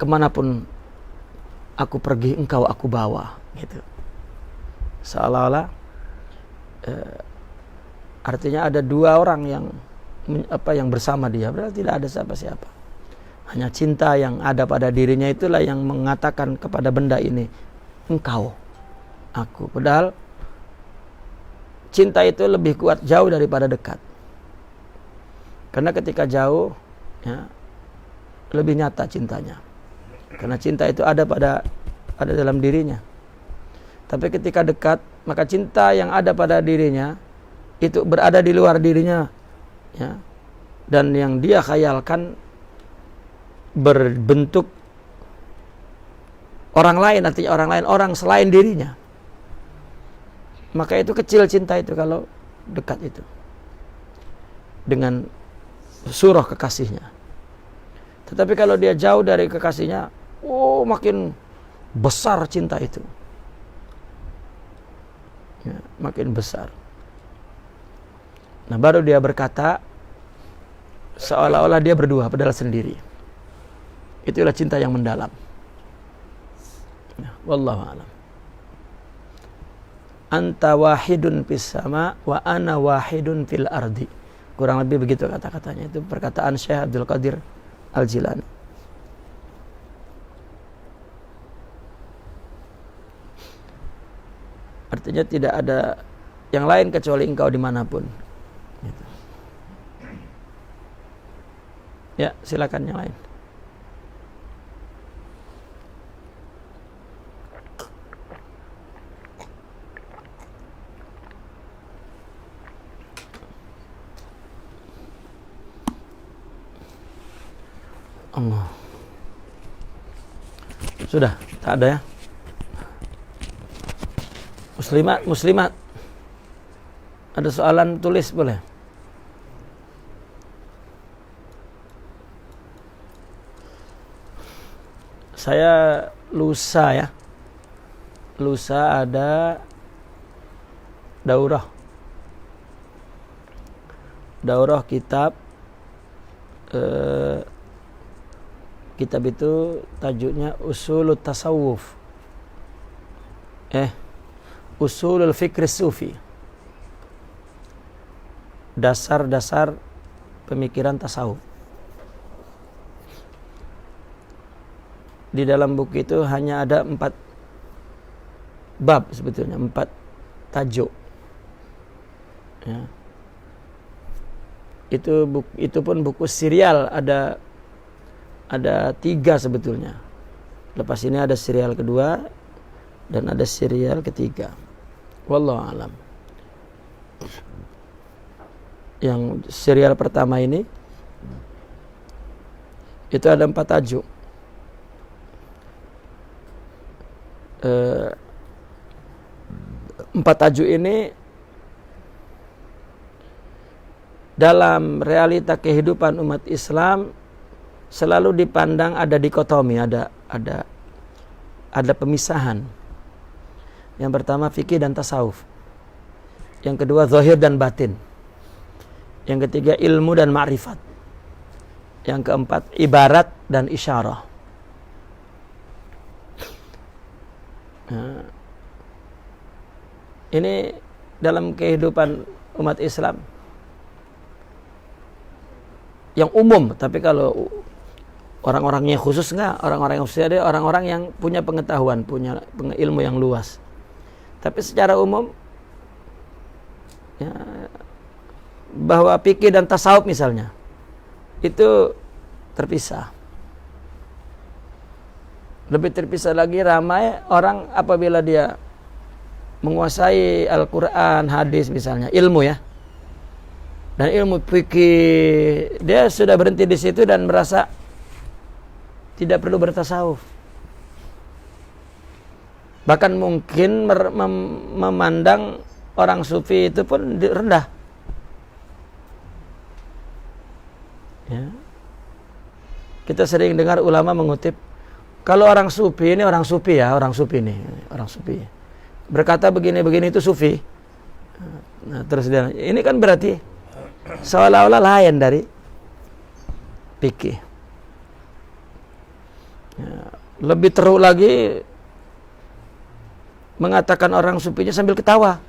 Kemanapun aku pergi, engkau aku bawa. Gitu. Seolah-olah artinya ada dua orang yang bersama dia, berarti tidak ada siapa-siapa. Hanya cinta yang ada pada dirinya itulah yang mengatakan kepada benda ini, engkau, aku. Padahal cinta itu lebih kuat jauh daripada dekat. Karena ketika jauh, ya, lebih nyata cintanya. Karena cinta itu ada dalam dirinya. Tapi ketika dekat, maka cinta yang ada pada dirinya itu berada di luar dirinya, ya. Dan yang dia khayalkan berbentuk orang lain, artinya orang selain dirinya. Maka itu kecil cinta itu kalau dekat itu dengan surah kekasihnya. Tetapi kalau dia jauh dari kekasihnya, makin besar cinta itu. Ya, makin besar. Nah, baru dia berkata seolah-olah dia berdua padahal sendiri. Itulah cinta yang mendalam. Ya, wallahu a'lam. Anta wahidun fis sama wa ana wahidun fil ardi. Kurang lebih begitu kata-katanya. Itu perkataan Syekh Abdul Qadir Al-Jilani. Artinya tidak ada yang lain kecuali engkau dimanapun. Gitu. Ya, silakan yang lain. Allah. Sudah, tak ada ya. Muslimat. Ada soalan tulis boleh? Saya lusa ya. Lusa ada daurah kitab. Kitab itu tajuknya Usulut Tasawuf. Usulul Fikri Sufi. Dasar-dasar pemikiran tasawuf. Di dalam buku itu hanya ada 4 bab sebetulnya, 4 tajuk. Ya. Itu pun buku serial ada 3 sebetulnya. Lepas ini ada serial kedua dan ada serial ketiga. Wallahu a'lam. Yang serial pertama ini itu ada 4 tajuk. 4 tajuk ini dalam realita kehidupan umat Islam selalu dipandang ada dikotomi, ada pemisahan. Yang pertama fikih dan tasawuf. Yang kedua zahir dan batin. Yang ketiga ilmu dan ma'rifat. Yang keempat ibarat dan isyarah. Nah, ini dalam kehidupan umat Islam yang umum, tapi kalau orang-orangnya khusus enggak, orang-orang yang khusus ada orang-orang yang punya pengetahuan, punya ilmu yang luas. Tapi secara umum ya, bahwa fikih dan tasawuf misalnya itu terpisah. Lebih terpisah lagi ramai orang apabila dia menguasai Al-Quran, hadis misalnya, ilmu ya, dan ilmu fikih, dia sudah berhenti di situ dan merasa tidak perlu bertasawuf. Bahkan mungkin memandang orang sufi itu pun rendah. Ya. Kita sering dengar ulama mengutip, kalau orang sufi ini orang sufi ya, orang sufi ini, orang sufi berkata begini-begini itu sufi. Nah, terus dia, ini kan berarti seolah-olah lain dari fikih. Ya, lebih teruk lagi mengatakan orang sufinya sambil ketawa,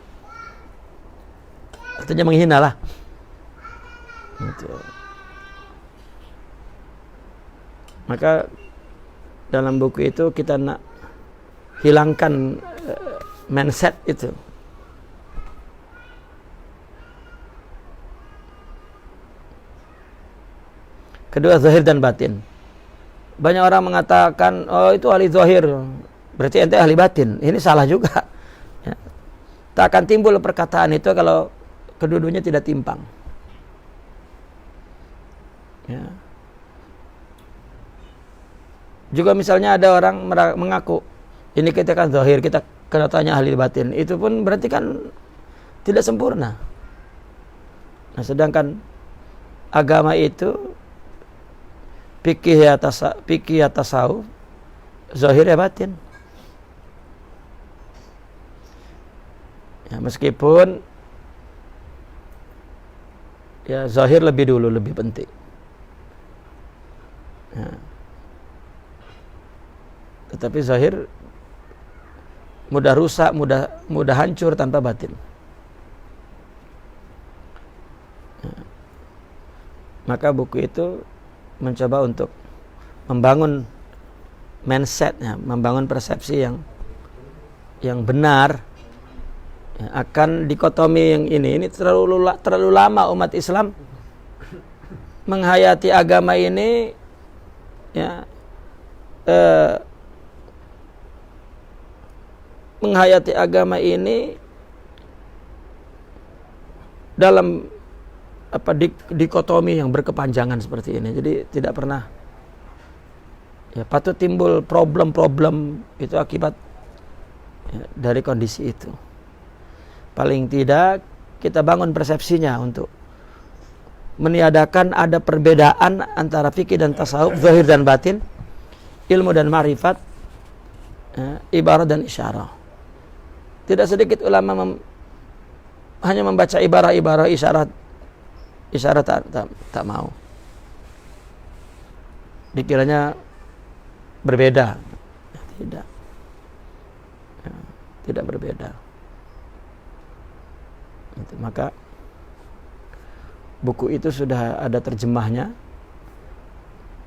artinya menghina lah. Gitu. Maka dalam buku itu kita nak hilangkan mindset itu. Kedua zahir dan batin. Banyak orang mengatakan, oh itu ahli zahir, berarti ente ahli batin. Ini salah juga. Ya. Tak akan timbul perkataan itu kalau kedua-duanya tidak timpang. Ya. Juga misalnya ada orang mengaku, ini kita kan zahir, kita kena tanya ahli batin. Itu pun berarti kan tidak sempurna. Nah, sedangkan agama itu fikih ya tasawuf, zahir ya batin. Ya, meskipun ya zahir lebih dulu, lebih penting. Ya. Tetapi zahir mudah rusak, mudah hancur tanpa batin. Ya. Maka buku itu mencoba untuk membangun mindset, ya, membangun persepsi yang benar ya, akan dikotomi yang ini terlalu lama umat Islam menghayati agama ini ya, menghayati agama ini dalam dikotomi yang berkepanjangan seperti ini. Jadi tidak pernah ya, patut timbul problem-problem itu akibat ya, dari kondisi itu. Paling tidak kita bangun persepsinya untuk meniadakan ada perbedaan antara fikih dan tasawuf, zahir dan batin, ilmu dan ma'rifat, ya, ibarat dan isyarah. Tidak sedikit ulama hanya membaca ibarah-ibarah, isyarat tak mau. Dikiranya berbeda. Tidak. Ya, tidak berbeda. Itu, maka buku itu sudah ada terjemahnya.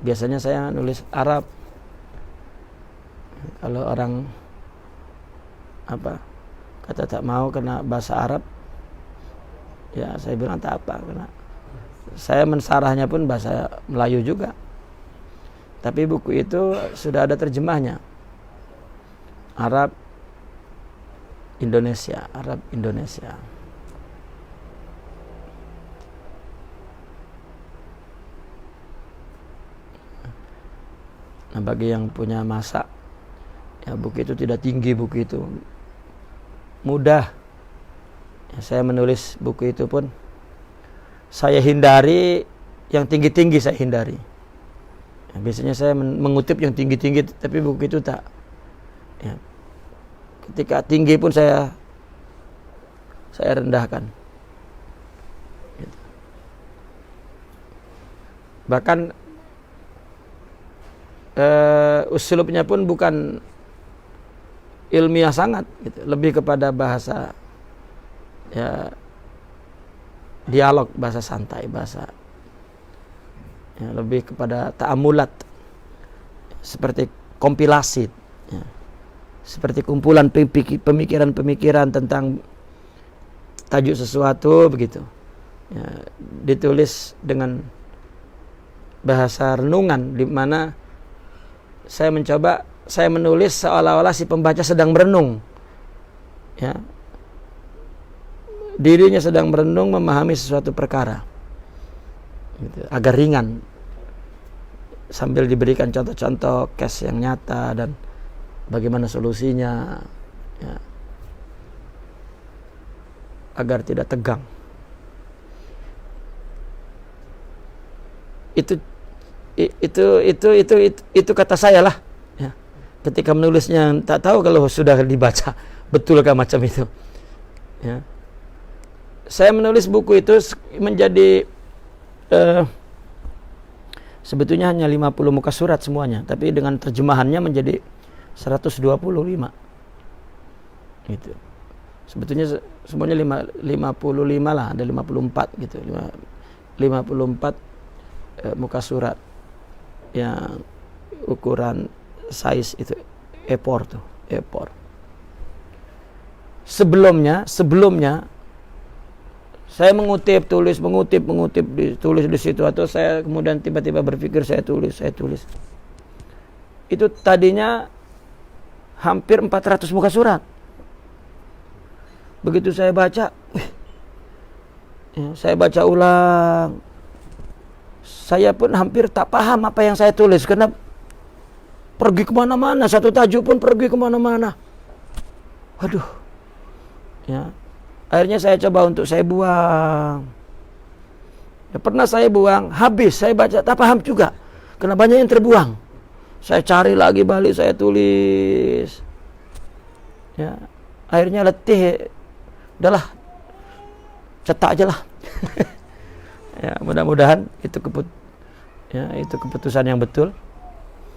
Biasanya saya nulis Arab. Kalau orang kata tak mau kena bahasa Arab, ya saya bilang tak apa, karena saya mensarahnya pun bahasa Melayu juga. Tapi buku itu sudah ada terjemahnya. Arab Indonesia. Nah, bagi yang punya masa, ya buku itu tidak tinggi, buku itu mudah. Ya, saya menulis buku itu pun saya hindari yang tinggi-tinggi, saya hindari. Ya, biasanya saya mengutip yang tinggi-tinggi, tapi buku itu tak. Ya, ketika tinggi pun saya saya rendahkan. Gitu. Bahkan uslubnya pun bukan ilmiah sangat, gitu. Lebih kepada bahasa ya dialog, bahasa santai, bahasa ya, lebih kepada ta'amulat, seperti kompilasi, ya. Seperti kumpulan pemikiran-pemikiran tentang tajuk sesuatu begitu, ya, ditulis dengan bahasa renungan, di mana saya menulis seolah-olah si pembaca sedang merenung, ya, dirinya sedang merenung memahami sesuatu perkara, gitu, agar ringan, sambil diberikan contoh-contoh case yang nyata dan bagaimana solusinya, ya, agar tidak tegang. Itu kata saya lah, ya. Ketika menulisnya, tak tahu kalau sudah dibaca betulkah macam itu, ya. Saya menulis buku itu menjadi sebetulnya hanya 50 muka surat semuanya, tapi dengan terjemahannya menjadi 125. Gitu. Sebetulnya semuanya 55 lah, ada 54 gitu. 54 muka surat yang ukuran size itu A4 tuh, A4. Sebelumnya saya tulis, ditulis di situ, atau saya kemudian tiba-tiba berpikir saya tulis. Itu tadinya hampir 400 muka surat. Begitu saya baca, ya, saya baca ulang, saya pun hampir tak paham apa yang saya tulis, karena pergi kemana-mana, satu tajuk pun pergi kemana-mana. Waduh, ya. Akhirnya saya coba untuk saya buang. Ya, pernah saya buang, habis saya baca, tak paham juga, karena banyak yang terbuang. Saya cari lagi, balik saya tulis. Ya, akhirnya letih, udahlah, cetak aja lah. Ya, mudah-mudahan itu keputusan yang betul.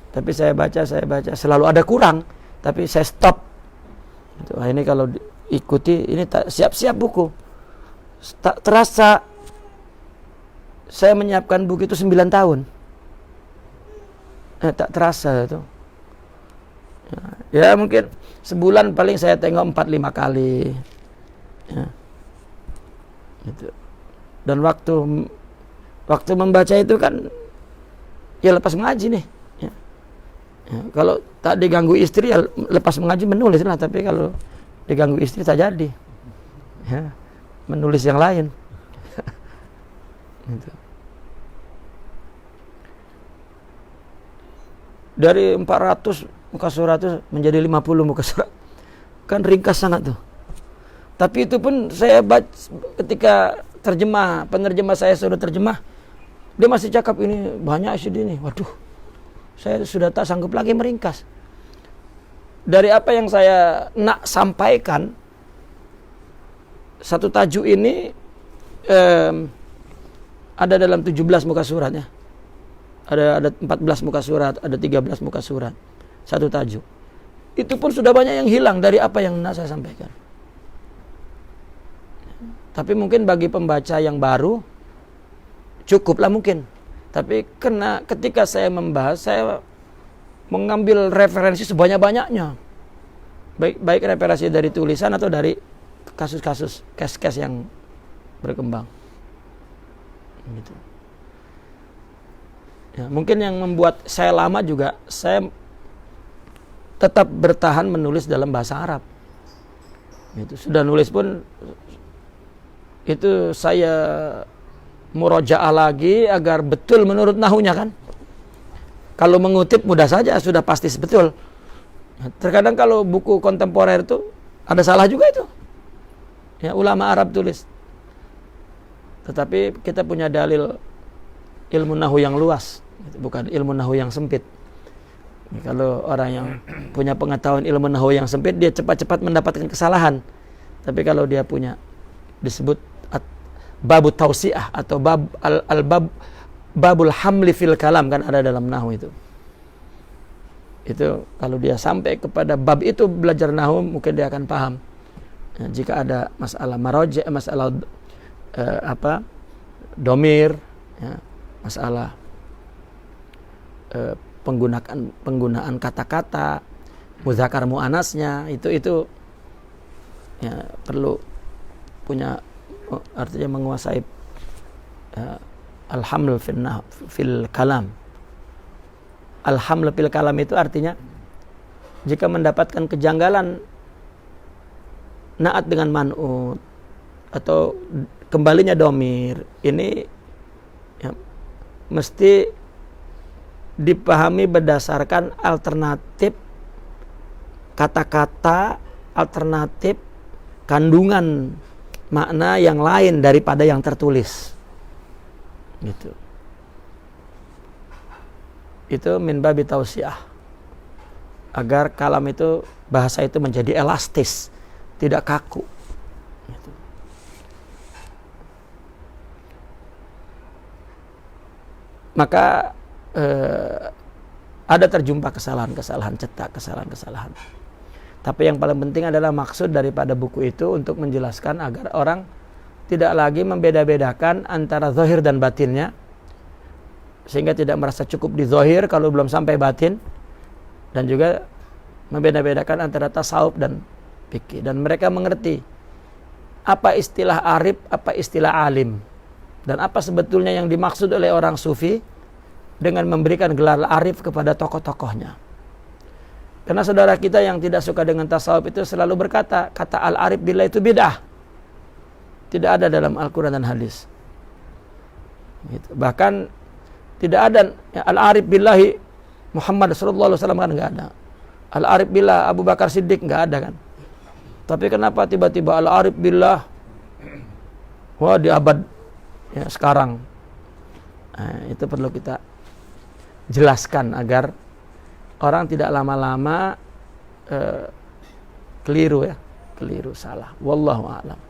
Tapi saya baca, selalu ada kurang, tapi saya stop. Ini kalau ikuti, ini tak siap-siap buku. Tak terasa saya menyiapkan buku itu 9 tahun. Tak terasa itu. Ya, mungkin sebulan paling saya tengok 4-5 kali. Ya. Gitu. Dan waktu membaca itu kan ya lepas mengaji nih. Ya. Ya, kalau tak diganggu istri ya lepas mengaji menulis lah, tapi kalau diganggu istri tak jadi, ya, menulis yang lain. Gitu. Dari 400 muka surat itu menjadi 50 muka surat, kan ringkas sangat tuh. Tapi itu pun saya baca ketika penerjemah saya suruh terjemah, dia masih cakap ini banyak isi ini. Waduh, saya sudah tak sanggup lagi meringkas. Dari apa yang saya nak sampaikan, satu tajuk ini ada dalam 17 muka suratnya. Ada 14 muka surat, ada 13 muka surat. Satu tajuk. Itu pun sudah banyak yang hilang dari apa yang nak saya sampaikan. Tapi mungkin bagi pembaca yang baru cukuplah mungkin. Tapi ketika saya membahas, saya mengambil referensi sebanyak-banyaknya, baik referensi dari tulisan atau dari kasus-kasus, case-case yang berkembang, gitu. Ya, mungkin yang membuat saya lama juga, saya tetap bertahan menulis dalam bahasa Arab. Gitu. Sudah nulis pun itu saya murojaah lagi agar betul menurut nahunya kan. Kalau mengutip mudah saja, sudah pasti betul. Terkadang kalau buku kontemporer itu ada salah juga itu. Ya, ulama Arab tulis. Tetapi kita punya dalil ilmu nahu yang luas, bukan ilmu nahu yang sempit. Kalau orang yang punya pengetahuan ilmu nahu yang sempit, dia cepat-cepat mendapatkan kesalahan. Tapi kalau dia punya disebut babut tausiah atau babul hamli fil kalam, kan ada dalam nahwu itu. Itu kalau dia sampai kepada bab itu belajar nahwu, mungkin dia akan paham. Ya, jika ada masalah maroj, masalah domir, ya, masalah penggunaan kata-kata muzakkar muannasnya, itu ya perlu punya, artinya menguasai al-haml fil kalam. Al-haml fil kalam itu artinya jika mendapatkan kejanggalan naat dengan man'ut atau kembalinya domir, ini ya, mesti dipahami berdasarkan alternatif kata-kata, alternatif kandungan makna yang lain daripada yang tertulis. Gitu. Itu min babi tausiah, agar kalam itu, bahasa itu menjadi elastis, tidak kaku. Gitu. Maka ada terjumpa kesalahan-kesalahan cetak, kesalahan-kesalahan. Tapi yang paling penting adalah maksud daripada buku itu untuk menjelaskan agar orang tidak lagi membeda-bedakan antara zahir dan batinnya, sehingga tidak merasa cukup di zahir kalau belum sampai batin, dan juga membeda-bedakan antara tasawuf dan fikih, dan mereka mengerti apa istilah arif, apa istilah alim, dan apa sebetulnya yang dimaksud oleh orang sufi dengan memberikan gelar arif kepada tokoh-tokohnya. Karena saudara kita yang tidak suka dengan tasawuf itu selalu berkata, kata al-arif billah itu bid'ah, tidak ada dalam Al-Quran dan hadis. Gitu. Bahkan tidak ada ya, al-arif billahi Muhammad sallallahu alaihi wasallam, kan enggak ada. Al-arif billah Abu Bakar Siddiq, enggak ada kan. Tapi kenapa tiba-tiba al-arif billah di abad ya, sekarang? Nah, itu perlu kita jelaskan agar orang tidak lama-lama keliru, salah. Wallahu a'lam.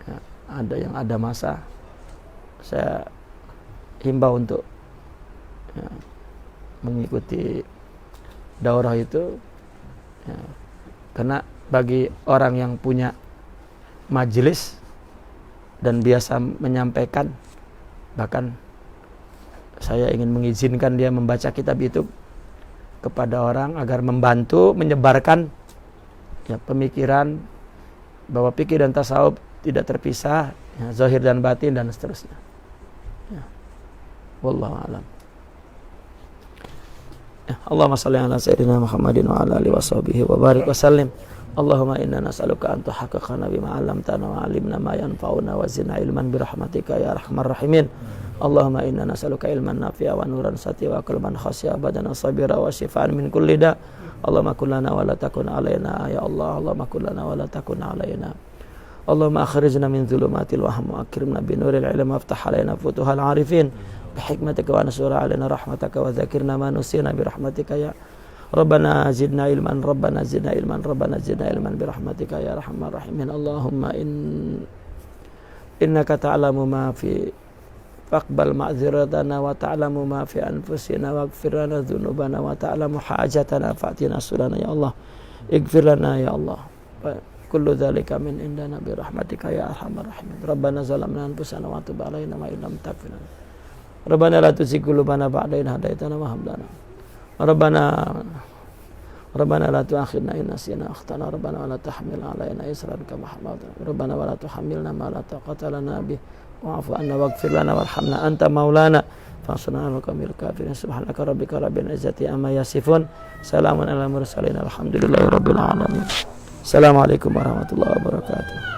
Ya, ada masa saya himbau untuk ya, mengikuti daurah itu, ya, karena bagi orang yang punya majelis dan biasa menyampaikan, bahkan saya ingin mengizinkan dia membaca kitab itu kepada orang agar membantu menyebarkan ya, pemikiran bahwa fikih dan tasawuf tidak terpisah, ya, zahir dan batin dan seterusnya. Ya. Wallahu a'lam. Ya, Allahumma shalli ala sayyidina Muhammadin wa ala alihi washabihi wa barik wa sallim. Allahumma inna nas'aluka an tuhaqqaqana bima 'allamtana wa 'allimna ma yanfa'una wa zidna ilman bi rahmatika ya arhamar rahimin. Allahumma inna nas'aluka ilman nafi'a wa nuran sati'a wa qalban khashi'a badana sabira wa shifaan min kulli da. Allahumma kun lana wa la takun alaina ya Allah. Allahumma kun lana wa la takun alaina. Allahumma akhrijna min dhulumatil wahm wa akrimna bi nuril ilm waftah alaina futuhal arifin bi hikmatika wa ansur alaina rahmataka wa dzakirna ma nusina bi rahmatika ya Rabbana zidna ilman, Rabbana zidna ilman, Rabbana zidna ilman bi rahmatika ya arhamar rahimin. Allahumma innaka ta'lamu ma fi faqbal ma'dziratana wa ta'lamu ma fi anfusina waghfir lana dzunubana wa ta'lamu hajatana fa'tina sulana ya Allah. Ighfir lana ya Allah. Kullu dzalika min indana bi rahmatika ya arhamar rahimin. Rabbana zalamna anfusana wa tub 'alaina ma illam taghfir lana. Rabbana la tuzigh qulubana ba'da idh hadaitana wa hab lana. Rabbana la tu'akhidna in nasina akhtana. Rabbana wa la tahmil 'alaina isran kama hamalta. Rabbana wa la tuhammilna ma la taqata lana bih. Wa'fu anna waghfir lana warhamna anta maulana fansurna 'alal qawmil kafirin. Subhanaka rabbika rabbil izzati amma yasifun. Salamun alal mursalin. Alhamdulillahi rabbil alamin. Assalamualaikum warahmatullahi wabarakatuh.